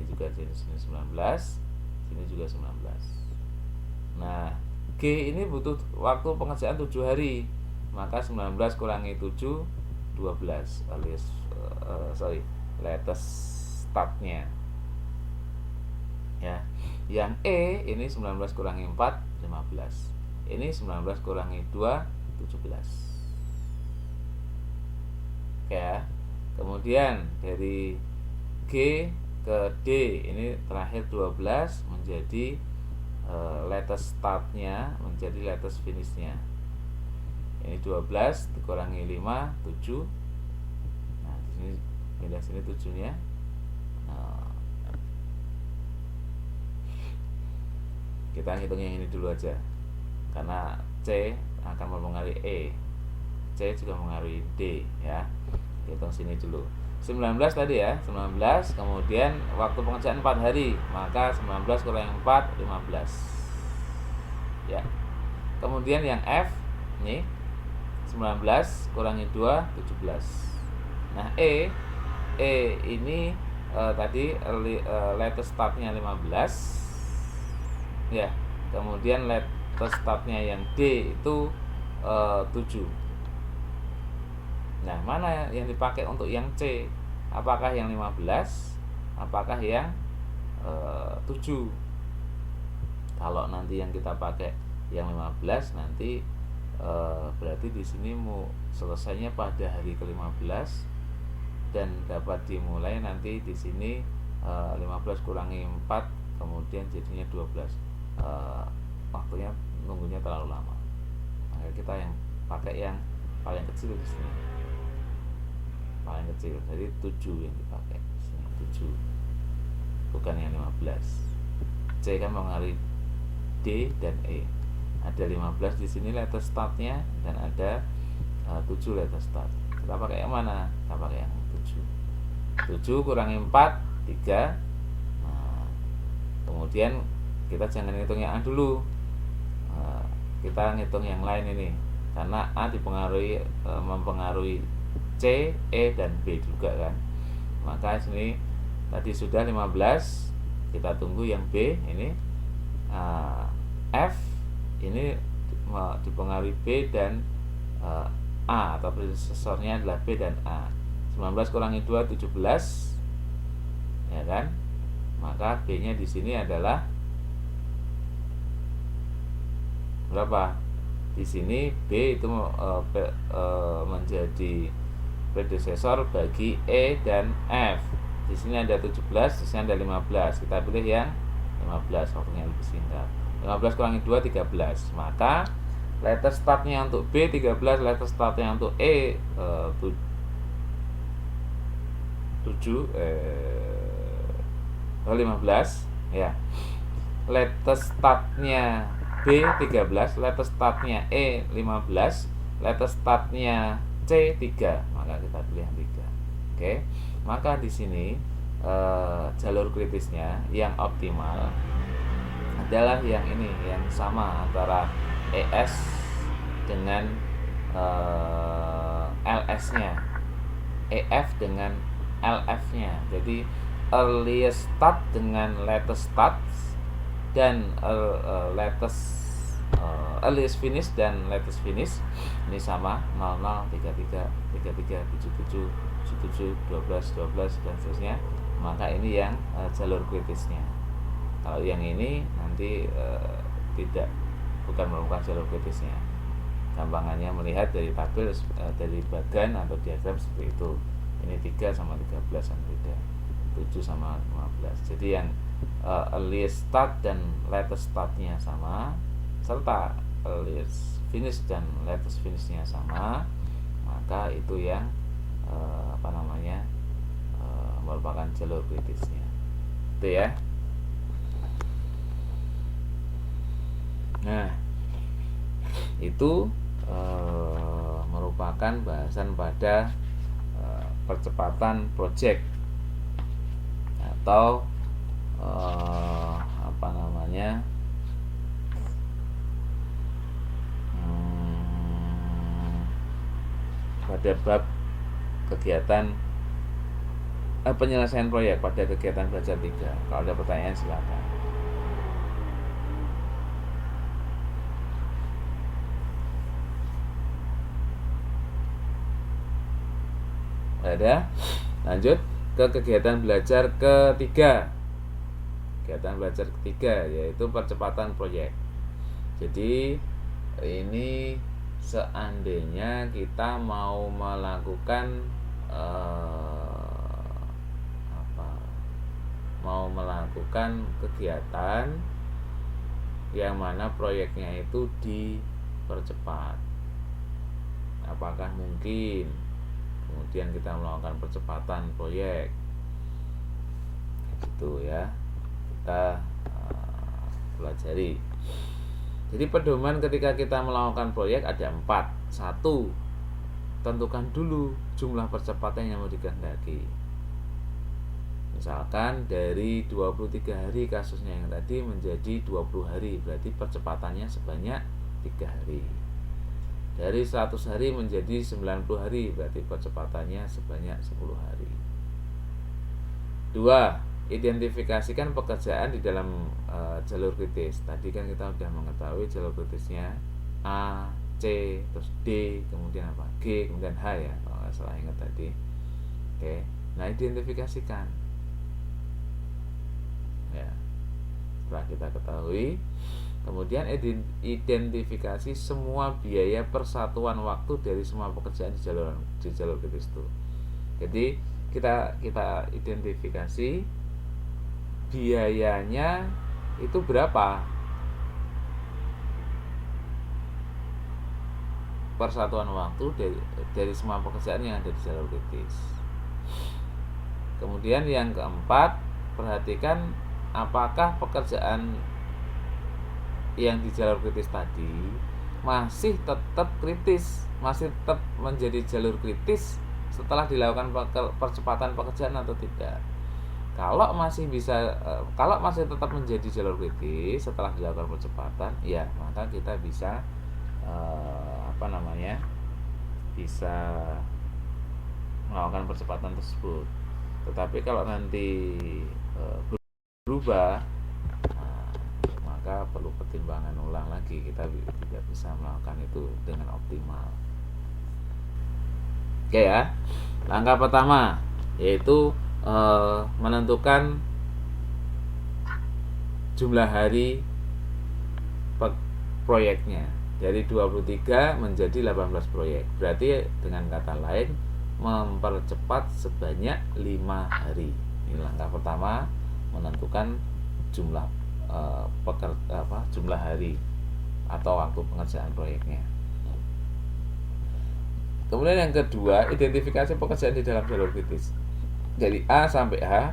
juga jadi sini 19, sini juga 19. Nah, G ini butuh waktu pengerjaan 7 hari. Maka 19 kurangi 7 12 alias latest startnya. Ya. Yang E ini 19 kurangi 4 15. Ini 19 kurangi 2 17. Ya. Kemudian dari G ke D ini terakhir 12 menjadi latest startnya menjadi latest finishnya. Ini 12 dikurangi 5 7. Nah, di sini pindah sini 7-nya. Nah, kita hitung yang ini dulu aja. Karena C akan mempengaruhi E. C juga mempengaruhi D ya. Hitung sini dulu. 19 tadi ya, 19, kemudian waktu pengerjaan 4 hari, maka 19 kurangi 4 15. Ya. Kemudian yang F ini 19 kurangi 2 17. Nah, E ini tadi latest startnya 15. Ya. Kemudian latest startnya yang D itu 7. Nah, mana yang dipakai untuk yang C? Apakah yang 15? Apakah yang 7? Kalau nanti yang kita pakai yang 15 nanti berarti di sini mau selesainya pada hari ke-15 dan dapat dimulai nanti di sini 15 kurangi 4 kemudian jadinya 12. Waktunya nunggunya terlalu lama. Maka kita yang pakai yang paling kecil di sini. Paling kecil, jadi 7 yang dipakai. 7. Bukan yang 15. C kan mengalir D dan E. Ada 15 di sini latest startnya dan ada 7 latest start. Kita pakai yang mana? Kita pakai yang 7. 7 kurangi 4 3. Nah, kemudian kita jangan hitung yang A dulu. Kita ngitung yang lain ini. Karena A mempengaruhi C, E, dan B juga kan. Maka sini tadi sudah 15. Kita tunggu yang B ini. F ini dipengaruhi B dan A atau predecesornya adalah B dan A. 19 kurangi 2 17. Ya kan? Maka B-nya di sini adalah berapa? Di sini B itu menjadi predecessor bagi E dan F. Di sini ada 17, di sini ada 15. Kita pilih yang 15, waktunya lebih singkat. 15 kurangi 2 13. Maka latest startnya untuk B 13, latest startnya untuk E 15 ya. Latest startnya B 13, latest startnya E 15, latest startnya C 3. Maka kita pilih yang 3. Oke. Maka di sini jalur kritisnya yang optimal adalah yang ini, yang sama antara ES dengan LS-nya, EF dengan LF-nya. Jadi earliest start dengan latest start dan earliest finish dan latest finish ini sama 00 33 33 77 77 12 12 dan seterusnya. Maka ini yang jalur kritisnya. Kalau yang ini nanti bukan merupakan jalur kritisnya. Gampangannya melihat dari tabel dari bagan atau diagram seperti itu. Ini 3 sama 13 kan beda, 7 sama 15. Jadi yang earliest start dan latest startnya sama, serta earliest finish dan latest finishnya sama, maka itu yang merupakan jalur kritisnya. Itu ya. Nah, itu merupakan bahasan pada percepatan proyek atau apa namanya pada bab kegiatan penyelesaian proyek pada kegiatan belajar 3. Kalau ada pertanyaan silakan. Ada? Lanjut ke kegiatan belajar ketiga. Kegiatan belajar ketiga yaitu percepatan proyek. Jadi ini seandainya kita mau melakukan kegiatan yang mana proyeknya itu dipercepat, apakah mungkin kemudian kita melakukan percepatan proyek gitu ya, kita pelajari. Jadi pedoman ketika kita melakukan proyek ada 4. 1, tentukan dulu jumlah percepatan yang mau dikehendaki. Misalkan dari 23 hari kasusnya yang tadi menjadi 20 hari, berarti percepatannya sebanyak 3 hari. Dari 100 hari menjadi 90 hari, berarti percepatannya sebanyak 10 hari. 2, identifikasikan pekerjaan di dalam jalur kritis. Tadi kan kita sudah mengetahui jalur kritisnya A, C, terus D, kemudian apa? G, kemudian H ya, kalau nggak salah ingat tadi. Oke, nah identifikasikan. Ya, setelah kita ketahui, kemudian identifikasi semua biaya persatuan waktu dari semua pekerjaan di jalur kritis itu. Jadi kita identifikasi biayanya itu berapa persatuan waktu dari semua pekerjaan yang ada di jalur kritis. Kemudian yang keempat, perhatikan apakah pekerjaan yang di jalur kritis tadi masih tetap kritis, masih tetap menjadi jalur kritis setelah dilakukan percepatan pekerjaan atau tidak. Kalau masih tetap menjadi jalur kritis setelah dilakukan percepatan, ya maka kita bisa bisa melakukan percepatan tersebut. Tetapi kalau nanti berubah, maka perlu pertimbangan ulang lagi, kita tidak bisa melakukan itu dengan optimal. Oke ya, langkah pertama yaitu menentukan jumlah hari proyeknya dari 23 menjadi 18 proyek. Berarti dengan kata lain mempercepat sebanyak 5 hari. Ini langkah pertama, menentukan jumlah jumlah hari atau waktu pengerjaan proyeknya. Kemudian yang kedua, identifikasi pekerjaan di dalam jalur kritis. Dari A sampai H.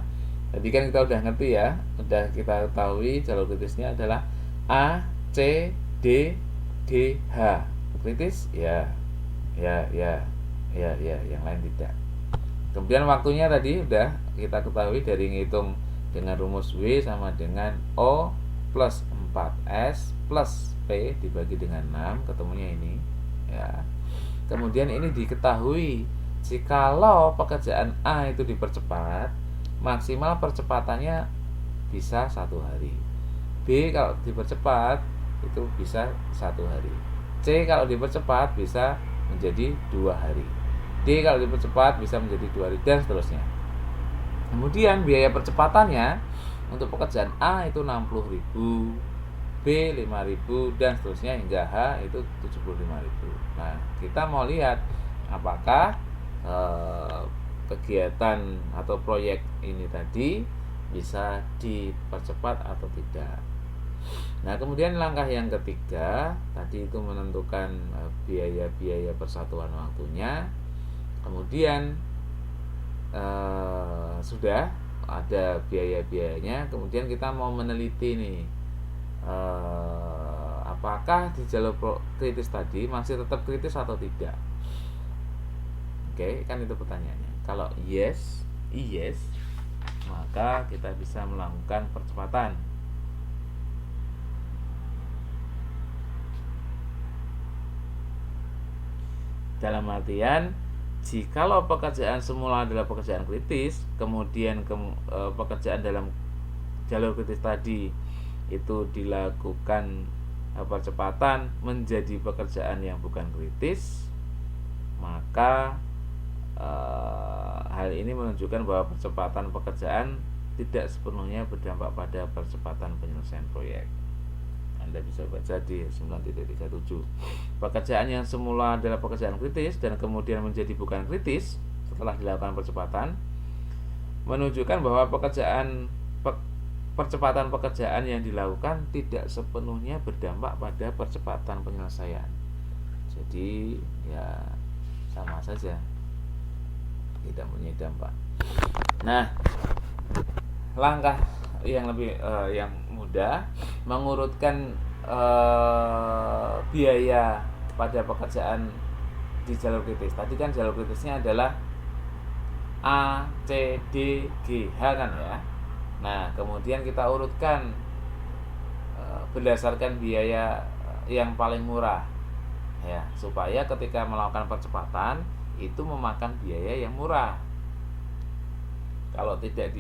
Tadi kan kita udah ngerti ya, udah kita ketahui jalur kritisnya adalah A, C, D, G, H. Kritis? Ya, yang lain tidak. Kemudian waktunya tadi udah kita ketahui dari ngitung dengan rumus W sama dengan O plus 4S plus P dibagi dengan 6, ketemunya ini ya. Kemudian ini diketahui jikalau pekerjaan A itu dipercepat, maksimal percepatannya bisa 1 hari. B kalau dipercepat itu bisa 1 hari. C kalau dipercepat bisa menjadi 2 hari. D kalau dipercepat bisa menjadi 2 hari, dan seterusnya. Kemudian biaya percepatannya untuk pekerjaan A itu 60.000, B 5.000, dan seterusnya hingga H itu 75.000. Nah, kita mau lihat apakah kegiatan atau proyek ini tadi bisa dipercepat atau tidak. Nah, kemudian langkah yang ketiga tadi itu menentukan biaya-biaya persatuan waktunya. Kemudian sudah ada biaya-biayanya, kemudian kita mau meneliti nih apakah di jalur kritis tadi masih tetap kritis atau tidak. Oke, kan itu pertanyaannya. Kalau yes, maka kita bisa melakukan percepatan. Dalam artian, jikalau pekerjaan semula adalah pekerjaan kritis, kemudian pekerjaan dalam jalur kritis tadi itu dilakukan percepatan menjadi pekerjaan yang bukan kritis, maka hal ini menunjukkan bahwa percepatan pekerjaan tidak sepenuhnya berdampak pada percepatan penyelesaian proyek. Anda bisa baca di 9.37. Pekerjaan yang semula adalah pekerjaan kritis dan kemudian menjadi bukan kritis setelah dilakukan percepatan menunjukkan bahwa percepatan pekerjaan yang dilakukan tidak sepenuhnya berdampak pada percepatan penyelesaian. Jadi ya sama saja, tidak punya dampak. Nah, langkah yang lebih yang mudah mengurutkan biaya pada pekerjaan di jalur kritis. Tadi kan jalur kritisnya adalah A, C, D, G, H kan ya. Nah, kemudian kita urutkan berdasarkan biaya yang paling murah ya, supaya ketika melakukan percepatan itu memakan biaya yang murah. Kalau tidak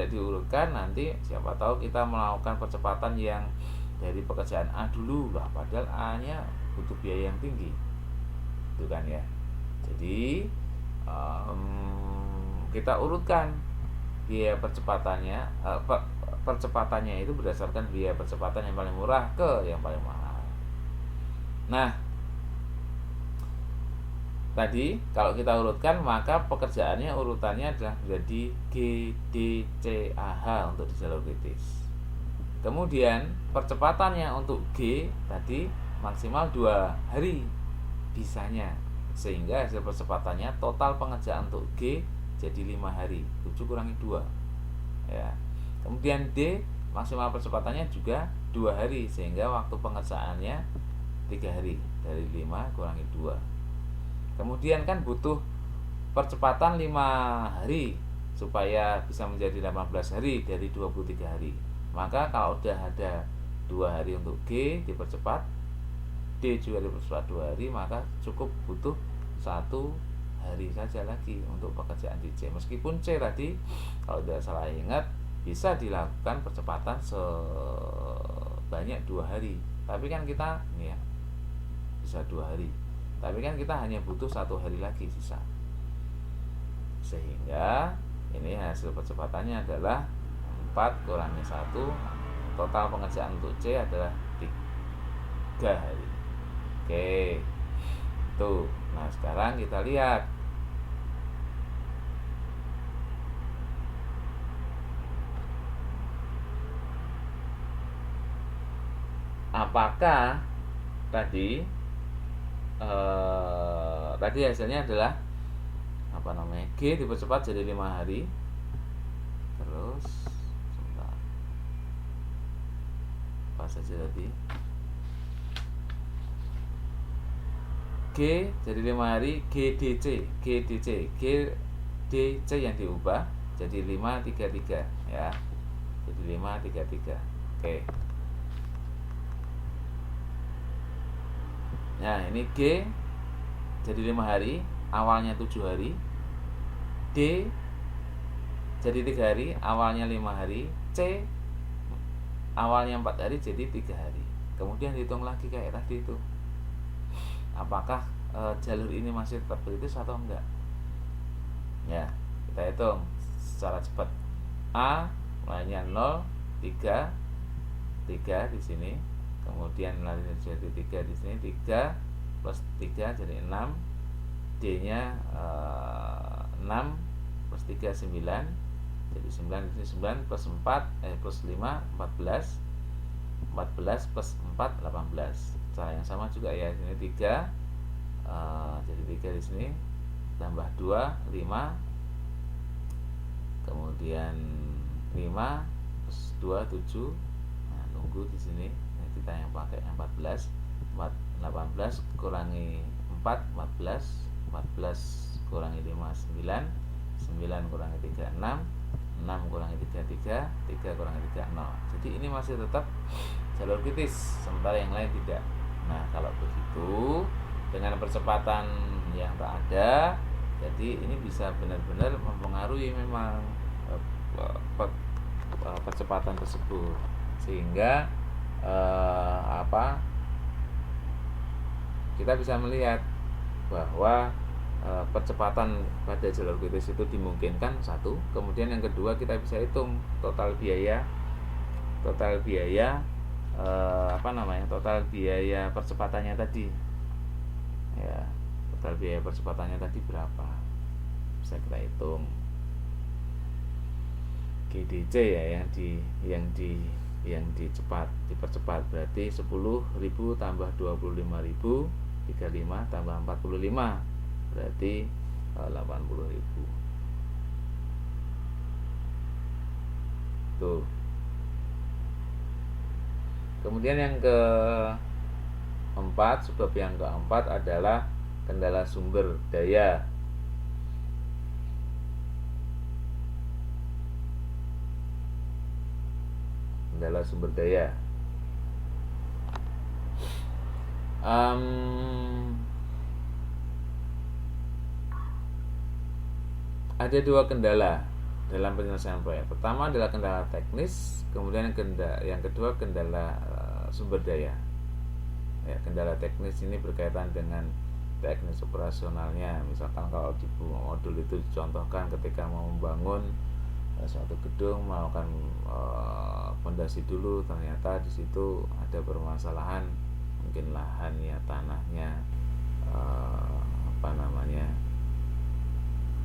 diurutkan, nanti siapa tahu kita melakukan percepatan yang dari pekerjaan A dulu lah, padahal A-nya butuh biaya yang tinggi, itu kan ya. Jadi kita urutkan biaya percepatannya itu berdasarkan biaya percepatan yang paling murah ke yang paling mahal. Nah, tadi kalau kita urutkan, maka pekerjaannya urutannya adalah menjadi G, D, C, A, H untuk di jalur kritis. Kemudian percepatannya untuk G tadi maksimal 2 hari bisanya, sehingga hasil percepatannya total pengerjaan untuk G jadi 5 hari. 7 kurangi 2 ya. Kemudian D maksimal percepatannya juga 2 hari, sehingga waktu pengerjaannya 3 hari. Dari 5 kurangi 2. Kemudian kan butuh percepatan 5 hari supaya bisa menjadi 18 hari dari 23 hari. Maka kalau udah ada 2 hari untuk G dipercepat, D juga dipercepat 2 hari, maka cukup butuh 1 hari saja lagi untuk pekerjaan di C. Meskipun C tadi kalau tidak salah ingat bisa dilakukan percepatan sebanyak 2 hari. Tapi kan kita ini ya bisa 2 hari. Tapi kan kita hanya butuh 1 hari lagi sisa. Sehingga ini hasil percepatannya adalah 4 kurangi 1. Total pengerjaan untuk C adalah 3 hari. Oke. Tuh. Nah, sekarang kita lihat apakah tadi hasilnya adalah G dipercepat jadi 5 hari. Terus sebentar, apa saja tadi, G jadi 5 hari, GDC yang diubah jadi 533 ya, jadi 533. Oke. Nah, ini G jadi 5 hari, awalnya 7 hari. D jadi 3 hari, awalnya 5 hari. C awalnya 4 hari, jadi 3 hari. Kemudian hitung lagi kayak tadi itu. Apakah jalur ini masih tetap kritis atau enggak? Ya, kita hitung secara cepat. A mulainya 0, 3 di sini. Kemudian lari jadi 3 di sini, 3 plus 3 jadi 6. D-nya 6 plus 3 9. Jadi 9 di sini 9 plus 4 plus 5 14. 14 plus 4 18. Cara yang sama juga ya, ini 3 jadi 3 di sini tambah 2 5. Kemudian 5 plus 2 7. Nah, nunggu di sini. Kita yang pakai 14 18 kurangi 4 14 14 kurangi 5 9, 9 kurangi 3 6, 6 kurangi 3 3, 3 kurangi 3 0. Jadi ini masih tetap jalur kritis, sementara yang lain tidak. Nah, kalau begitu dengan percepatan yang tak ada, jadi ini bisa benar-benar mempengaruhi memang percepatan tersebut, sehingga kita bisa melihat bahwa percepatan pada jalur kritis itu dimungkinkan, satu. Kemudian yang kedua, kita bisa hitung total biaya total biaya percepatannya tadi, ya, total biaya percepatannya tadi berapa, bisa kita hitung. GDC ya yang dipercepat berarti 10.000 tambah 25.000, 35 tambah 45 berarti 80.000. Tuh. Kemudian yang keempat, sebab yang keempat adalah kendala sumber daya. Kendala sumber daya. Ada dua kendala dalam penyelesaian proyek. Pertama adalah kendala teknis, kemudian yang kedua kendala sumber daya. Ya, kendala teknis ini berkaitan dengan teknis operasionalnya. Misalkan kalau di modul itu dicontohkan ketika mau membangun suatu gedung, melakukan fondasi dulu, ternyata di situ ada permasalahan, mungkin lahannya, tanahnya,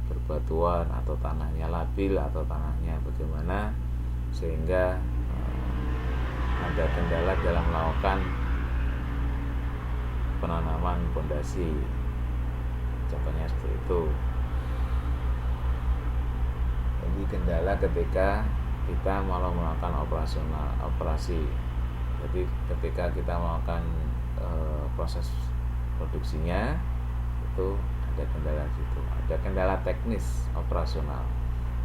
berbatuan, atau tanahnya labil, atau tanahnya bagaimana, sehingga ada kendala dalam melakukan penanaman fondasi, contohnya seperti itu. Jadi kendala ketika kita mau melakukan operasi. Jadi ketika kita melakukan proses produksinya, itu ada kendala di situ. Ada kendala teknis operasional.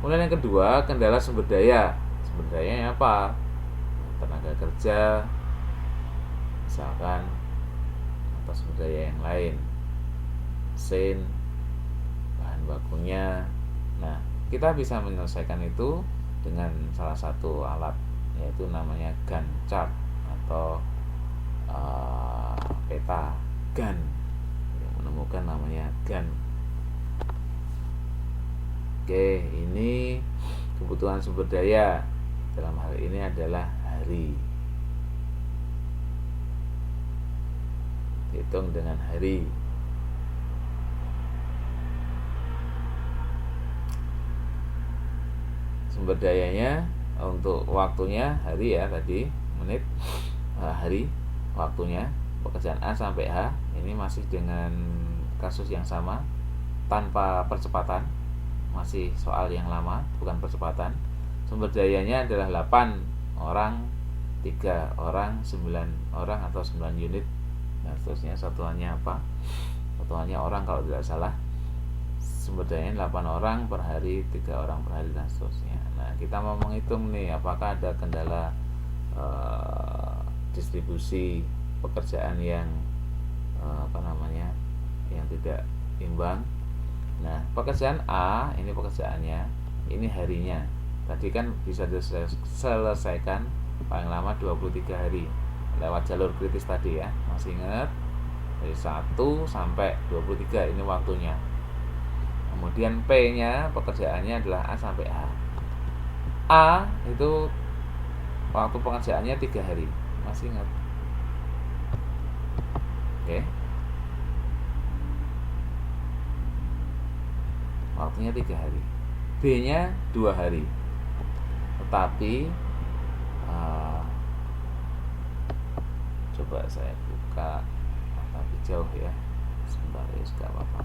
Kemudian yang kedua, kendala sumber daya. Sumber dayanya apa? Tenaga kerja, misalkan, atau sumber daya yang lain, mesin, bahan bakunya. Nah, kita bisa menyelesaikan itu dengan salah satu alat, yaitu namanya Gantt chart atau peta Gantt. Menemukan namanya Gantt. Oke, ini kebutuhan sumber daya dalam hal ini adalah hari. Hitung dengan hari. Sumber dayanya untuk waktunya hari ya tadi, menit, hari, waktunya, pekerjaan A sampai H. Ini masih dengan kasus yang sama, tanpa percepatan, masih soal yang lama, bukan percepatan. Sumber dayanya adalah 8 orang, 3 orang, 9 orang atau 9 unit. Nah, seterusnya satuannya apa? Satuannya orang kalau tidak salah. Sumber dayanya 8 orang per hari, 3 orang per hari, dan seterusnya. Nah, kita mau menghitung nih apakah ada kendala distribusi pekerjaan yang yang tidak imbang. Nah, pekerjaan A, ini pekerjaannya, ini harinya. Tadi kan bisa diselesaikan paling lama 23 hari lewat jalur kritis tadi ya. Masih ingat? Dari 1 sampai 23 ini waktunya. Kemudian P-nya pekerjaannya adalah A sampai H. A itu waktu pengerjaannya 3 hari. Masih ingat? Oke. Waktunya 3 hari. B-nya 2 hari. Tetapi coba saya buka tapi jauh ya. Sebentar ya, enggak apa-apa.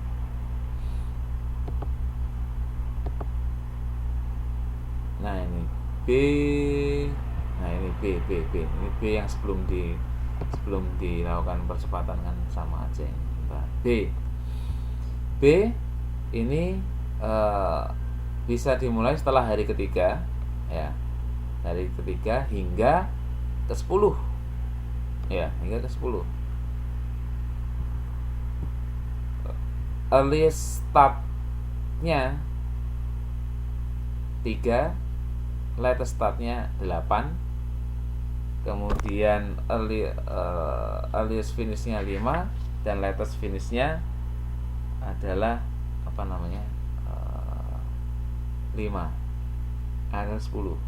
Nah, ini B. Nah, ini B. Ini B yang sebelum dilakukan percepatan kan sama aja ini. Nah, B. B ini bisa dimulai setelah hari ketiga, ya, hari ketiga hingga ke-10, ya, hingga ke-10. Earliest startnya 3, latest startnya 8, kemudian earliest finishnya 5, dan latest finishnya adalah 5, ada 10.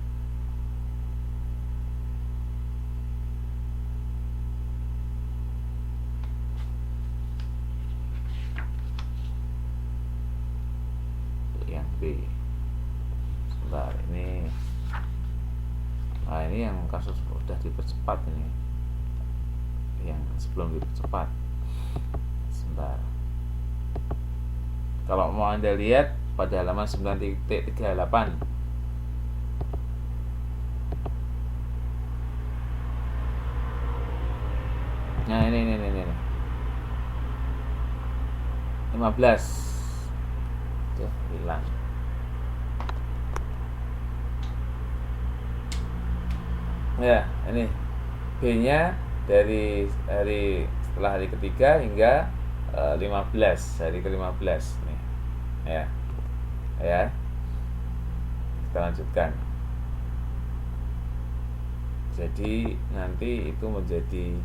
Yang B. Sebentar, ini yang kasus udah dipercepat ini. Yang sebelum dipercepat. Sebentar. Kalau mau Anda lihat pada halaman 9.38. Nah, ini 15. Tuh, hilang. Ya, ini B-nya dari hari setelah hari ketiga hingga 15, hari ke-15 nih. Ya. Kita lanjutkan. Jadi nanti itu menjadi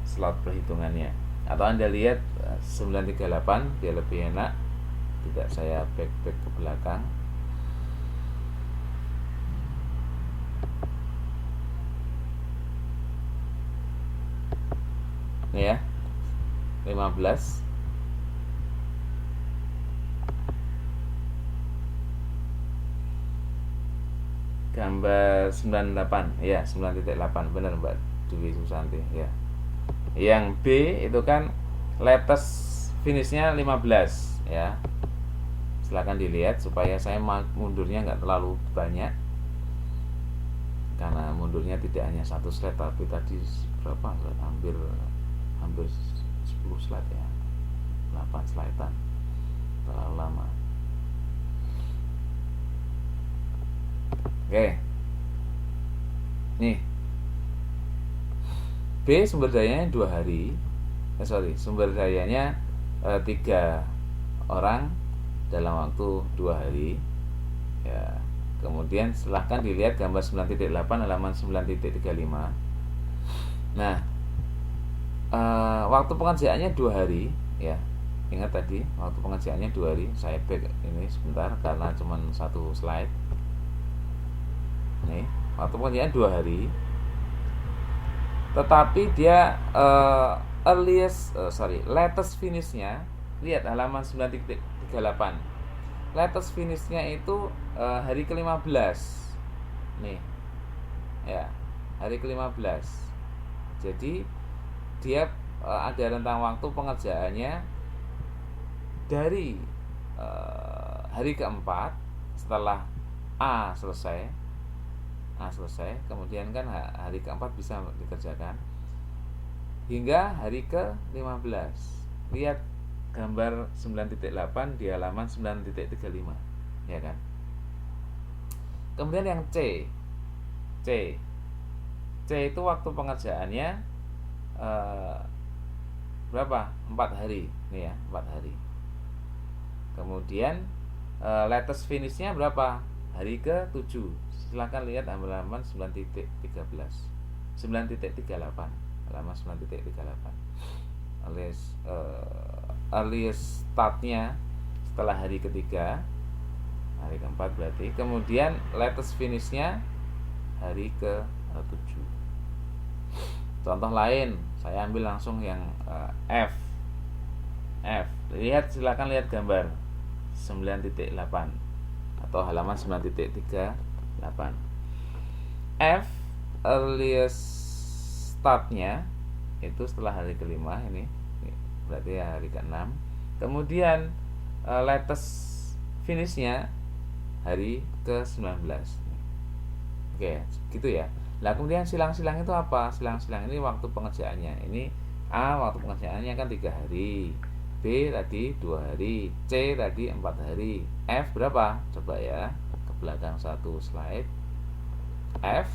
slot perhitungannya. Atau Anda lihat 938 biar lebih enak. Tidak saya back ke belakang. Ini ya, 15. Gambar 98, ya, 9.8, benar Mbak Dewi Susanti, ya. Yang B itu kan latest finishnya 15, ya. Silakan dilihat supaya saya mundurnya nggak terlalu banyak, karena mundurnya tidak hanya 1 slide tapi tadi berapa, hampir 10 slide ya, 8 slidean, terlalu lama. Oke, nih B sumber dayanya 2 hari, sumber dayanya 3 orang dalam waktu 2 hari, ya. Kemudian silahkan dilihat gambar 9.8 halaman 9.35. Nah, waktu pengerjaannya 2 hari, ya. Ingat tadi waktu pengerjaannya 2 hari. Saya back ini sebentar karena cuma 1 slide. Nih, waktu pengerjaan 2 hari. Tetapi dia latest finishnya, lihat halaman 9.38. Latest finishnya itu hari ke-15. Nih. Ya, hari ke-15. Jadi dia ada rentang waktu pengerjaannya dari hari keempat setelah A selesai, kemudian kan hari keempat bisa dikerjakan hingga hari ke-15. Lihat gambar 9.8 di halaman 9.35, ya kan. Kemudian yang C itu waktu pengerjaannya berapa? 4 hari, nih ya, 4 hari. Kemudian latest finishnya berapa? Hari ke-7. Silakan lihat halaman 9.38, halaman 9.38. Earliest startnya setelah hari ketiga, hari keempat berarti. Kemudian latest finishnya hari ke-7. Contoh lain, saya ambil langsung yang F. Silakan lihat gambar 9.8 atau halaman 9.38. F earliest startnya itu setelah hari kelima, ini berarti ya hari ke-6. Kemudian latest finishnya hari ke-19. Oke, gitu ya. Nah, kemudian silang-silang itu apa? Silang-silang ini waktu pengerjaannya. Ini A waktu pengerjaannya kan 3 hari, B tadi 2 hari, C tadi 4 hari, F berapa? Coba ya, ke belakang satu slide. F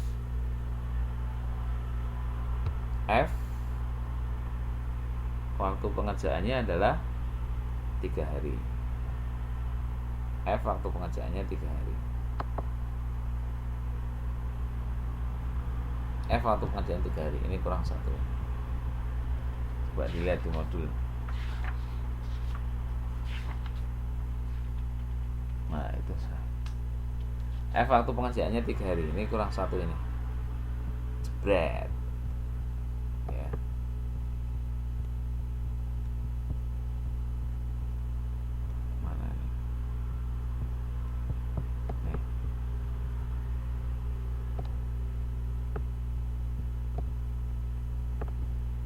waktu pengerjaannya adalah 3 hari. F waktu pengerjaannya 3 hari. F waktu pengerjaan 3 hari. Ini kurang 1. Coba dilihat di modul. Nah itu F waktu pengerjaannya 3 hari. Ini kurang 1 ini. Jebret ya. Mana nih? Nih.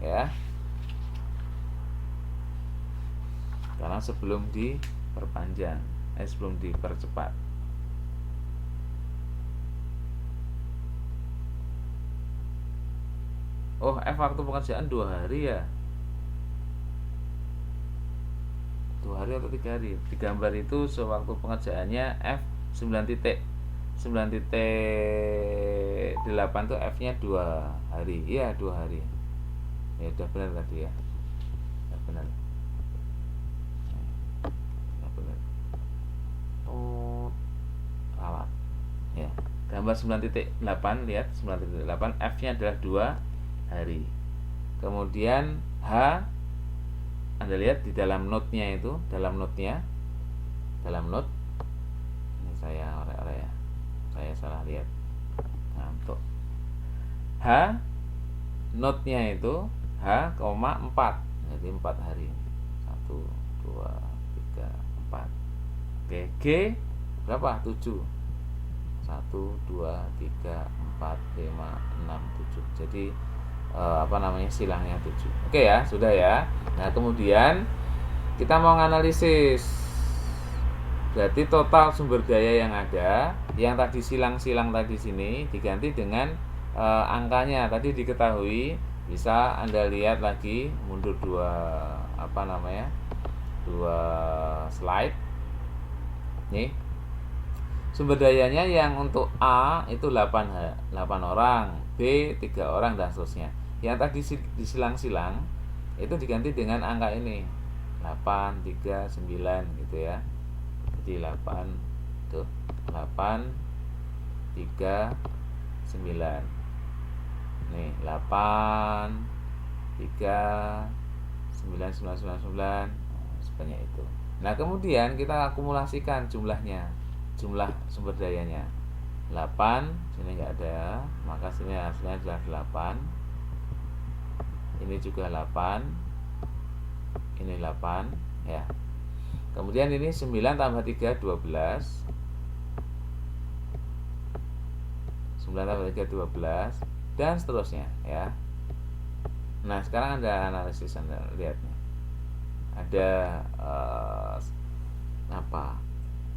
Ya, karena sebelum diperpanjang, sebelum dipercepat. Oh, F waktu pengerjaan 2 hari ya. 2 hari atau 3 hari? Di gambar itu sewaktu pengerjaannya F 9 titik 9 titik 8 tuh F nya 2 hari. Iya 2 hari. Ya udah benar tadi ya. Ya benar. Ya benar. Oh, alat. Ya. Gambar 9.8, lihat 9.8 F nya adalah 2 hari. Kemudian H, Anda lihat di dalam note-nya itu, dalam note, ini saya orek-orek ya, saya salah lihat, ngantuk. H, note-nya itu H, 4, jadi 4 hari. 1, 2, 3, 4. Oke, G berapa? 7. 1, 2, 3, 4, 5, 6, 7. Jadi silangnya 7. Oke ya, sudah ya. Nah, kemudian kita mau menganalisis. Berarti total sumber daya yang ada, yang tadi silang-silang tadi sini diganti dengan angkanya. Tadi diketahui, bisa Anda lihat lagi, mundur 2 slide. Nih. Sumber dayanya yang untuk A itu 8 orang, B 3 orang dan seterusnya. Yang tadi disilang-silang itu diganti dengan angka ini 8, 3, 9 gitu ya. Jadi 8 tuh 8, 3, 9. Nih 8, 3, 9, 9, 9, 9, sebanyak itu. Nah kemudian kita akumulasikan jumlahnya, jumlah sumber dayanya 8, sini nggak ada, maka sini hasilnya adalah 8. Ini juga 8, ini 8 ya. Kemudian ini 9 tambah 3, 12. 9 tambah 3, 12 dan seterusnya ya. Nah sekarang Anda analisis, Anda lihat nih. Ada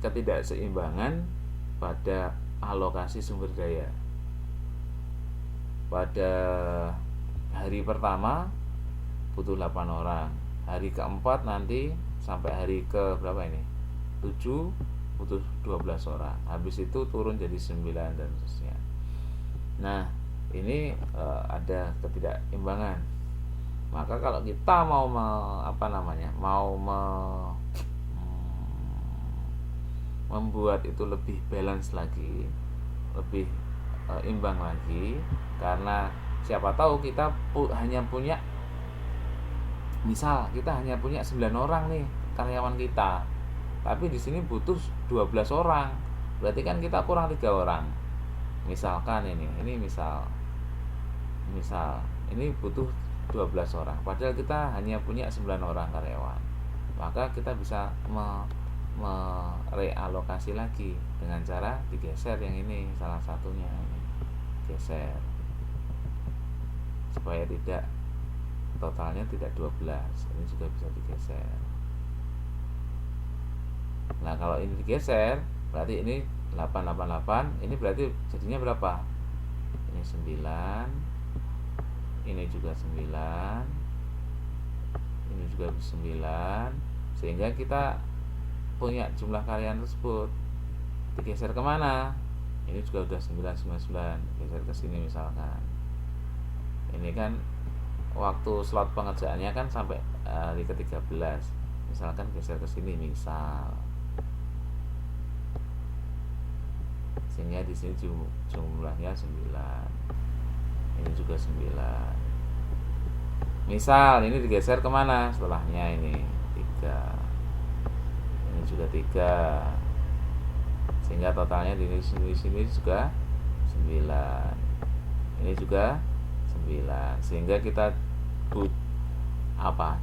ketidakseimbangan pada alokasi sumber daya. Pada hari pertama butuh 8 orang, hari keempat nanti sampai hari ke berapa ini? 7 butuh 12 orang. Habis itu turun jadi 9 dan seterusnya. Nah, ini ada ketidakseimbangan. Maka kalau kita mau membuat itu lebih balance lagi, lebih imbang lagi, karena siapa tahu kita hanya punya, misal kita hanya punya 9 orang nih karyawan kita, tapi di sini butuh 12 orang, berarti kan kita kurang 3 orang. Misalkan ini misal ini butuh 12 orang, padahal kita hanya punya 9 orang karyawan. Maka kita bisa merealokasi lagi dengan cara digeser yang ini, salah satunya ini geser supaya tidak totalnya tidak 12. Ini juga bisa digeser. Nah kalau ini digeser berarti ini 888, ini berarti jadinya berapa? Ini 9, ini juga 9, ini juga 9, sehingga kita punya jumlah karyawan tersebut digeser kemana, ini juga udah 999, geser ke sini misalkan. Ini kan waktu slot pengerjaannya kan sampai hari ke-13, misalkan geser ke sini misal, sehingga di sini jumlahnya 9, ini juga 9. Misal ini digeser kemana setelahnya, ini 3, ini juga 3, sehingga totalnya di sini juga 9, ini juga 9, sehingga kita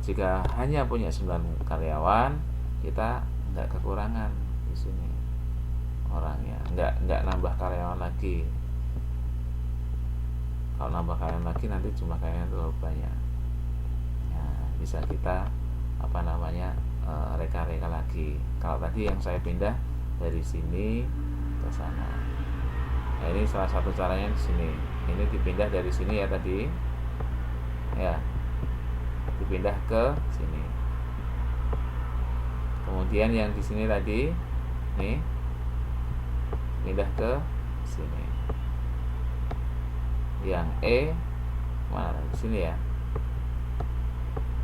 jika hanya punya 9 karyawan, kita nggak kekurangan di sini orangnya, nggak nambah karyawan lagi. Kalau nambah karyawan lagi nanti jumlah karyawan terlalu banyak. Bisa kita reka-reka lagi. Kalau tadi yang saya pindah dari sini ke sana, nah ini salah satu caranya di sini. Ini dipindah dari sini ya tadi, ya, dipindah ke sini. Kemudian yang di sini tadi, nih, pindah ke sini. Yang mana? Di sini ya.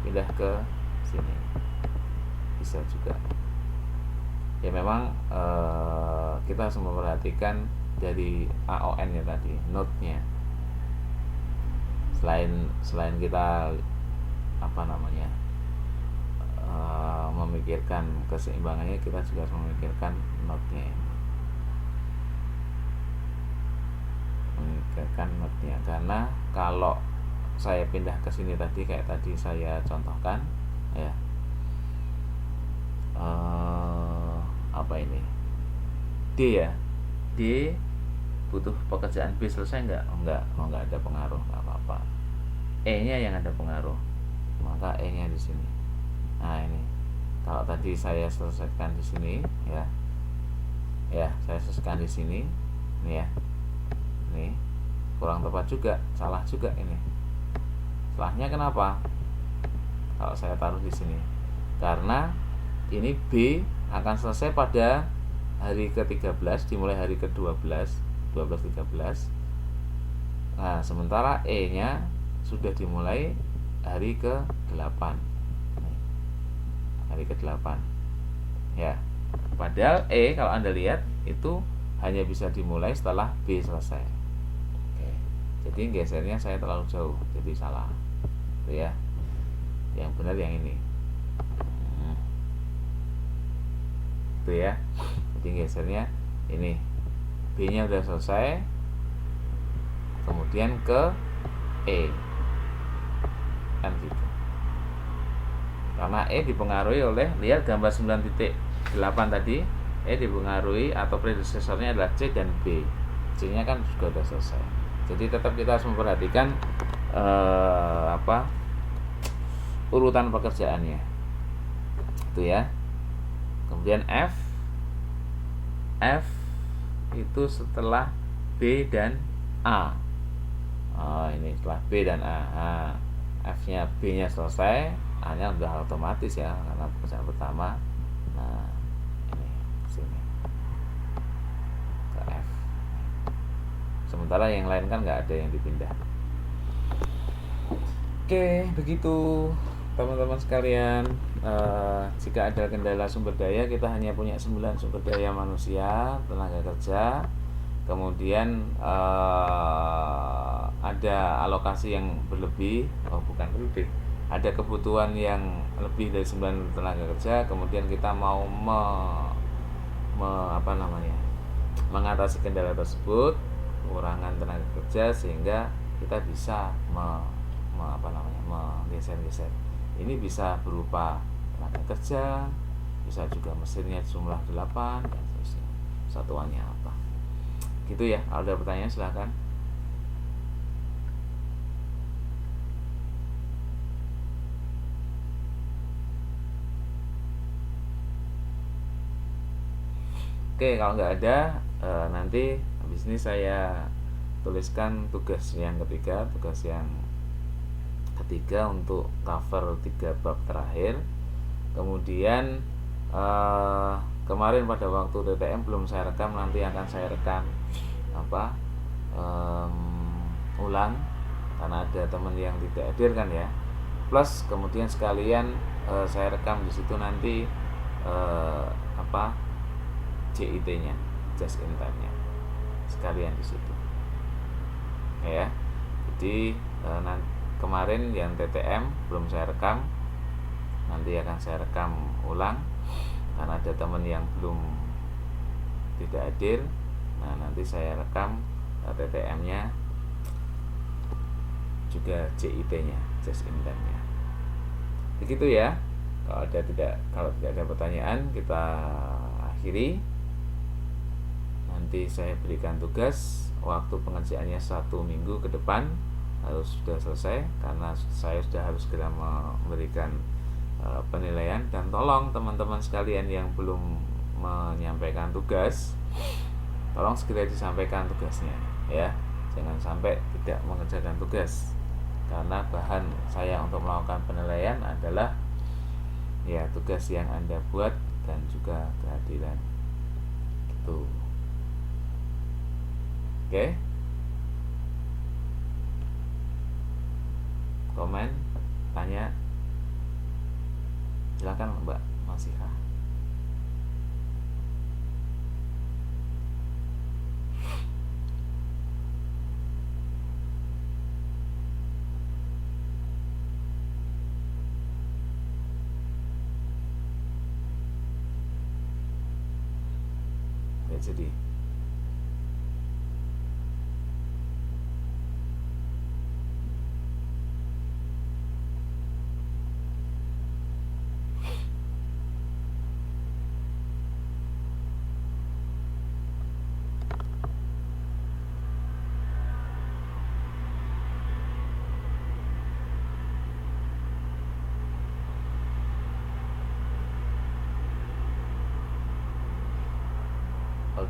Pindah ke sini, bisa juga ya. Memang kita harus memperhatikan dari AON ya tadi, node-nya. Selain kita memikirkan keseimbangannya, kita juga harus memikirkan node-nya. Karena kalau saya pindah ke sini tadi, kayak tadi saya contohkan ya, D ya, D butuh pekerjaan B selesai nggak ada pengaruh, nggak apa-apa. E-nya yang ada pengaruh, maka E-nya di sini. Nah ini kalau tadi saya selesaikan di sini ya, saya selesaikan di sini nih ya, nih kurang tepat juga, salah juga ini. Salahnya kenapa? Kalau saya taruh di sini, karena ini B akan selesai pada hari ke-13, dimulai hari ke-12, 12-13. Nah, sementara E-nya sudah dimulai hari ke-8. Hari ke-8. Ya. Padahal E kalau Anda lihat itu hanya bisa dimulai setelah B selesai. Oke. Jadi gesernya saya terlalu jauh, jadi salah. Itu ya. Yang benar yang ini. Itu ya. Jadi gesernya ini, B-nya udah selesai, kemudian ke E, kan gitu. Karena E dipengaruhi oleh, lihat gambar 9.8 tadi, E dipengaruhi atau predecessornya adalah C dan B. C-nya kan juga udah selesai. Jadi tetap kita harus memperhatikan urutan pekerjaannya. Itu ya. Kemudian F itu setelah B dan A. Ini setelah B dan A. F-nya, B-nya selesai, A-nya udah otomatis ya, karena pekerjaan pertama. Nah, ini sini ke F. Sementara yang lain kan nggak ada yang dipindah. Oke, begitu teman-teman sekalian. Jika ada kendala sumber daya, kita hanya punya 9 sumber daya manusia, tenaga kerja. Kemudian ada alokasi yang berlebih, bukan berlebih, ada kebutuhan yang lebih dari 9 tenaga kerja. Kemudian kita mau mengatasi kendala tersebut, kekurangan tenaga kerja, sehingga kita bisa menggeser-geser. Ini bisa berupa tenaga kerja, bisa juga mesinnya jumlah 8 dan seterusnya. Satuannya apa? Gitu ya. Kalau ada pertanyaan silahkan. Oke, kalau nggak ada, nanti habis ini saya tuliskan tugas yang ketiga, tugas yang ketiga untuk cover 3 bab terakhir. Kemudian kemarin pada waktu TTM belum saya rekam, nanti akan saya rekam ulang karena ada teman yang tidak hadir kan ya. Plus kemudian sekalian saya rekam di situ nanti JIT-nya, just in time-nya sekalian di situ. Ya. Jadi kemarin yang TTM belum saya rekam, nanti akan saya rekam ulang karena ada teman yang belum tidak hadir. Nah, nanti saya rekam TTM-nya juga JIT-nya, just in time-nya. Begitu ya. Kalau tidak ada pertanyaan, kita akhiri. Nanti saya berikan tugas, waktu pengerjaannya 1 minggu ke depan harus sudah selesai karena saya sudah harus segera memberikan penilaian. Dan tolong teman-teman sekalian yang belum menyampaikan tugas, tolong segera disampaikan tugasnya ya. Jangan sampai tidak mengerjakan tugas, karena bahan saya untuk melakukan penilaian adalah ya tugas yang Anda buat dan juga kehadiran gitu. Oke. Komen, tanya, silakan Mbak Masihah. Jadi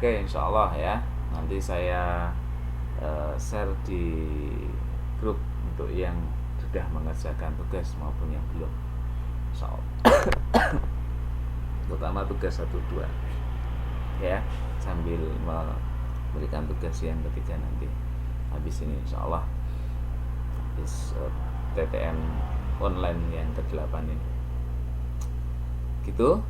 oke, insya Allah ya. Nanti saya share di grup untuk yang sudah mengerjakan tugas maupun yang belum, insya Allah. Terutama tugas 1-2 ya, sambil memberikan tugas yang ketiga nanti habis ini, insya Allah habis TTM online yang ke-8 ini gitu.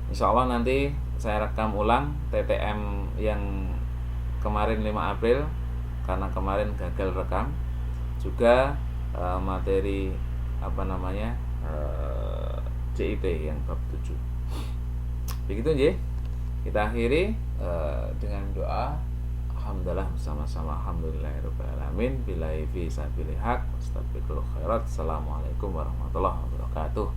Insya Allah nanti saya rekam ulang TTM yang kemarin 5 April karena kemarin gagal rekam, juga materi JIT yang bab 7. Begitu nggih. Kita akhiri dengan doa. Alhamdulillah bersama-sama. Alhamdulillahirabbil alamin. Billahi fi sabilil haq. Astagfirullah khairat. Assalamualaikum warahmatullahi wabarakatuh.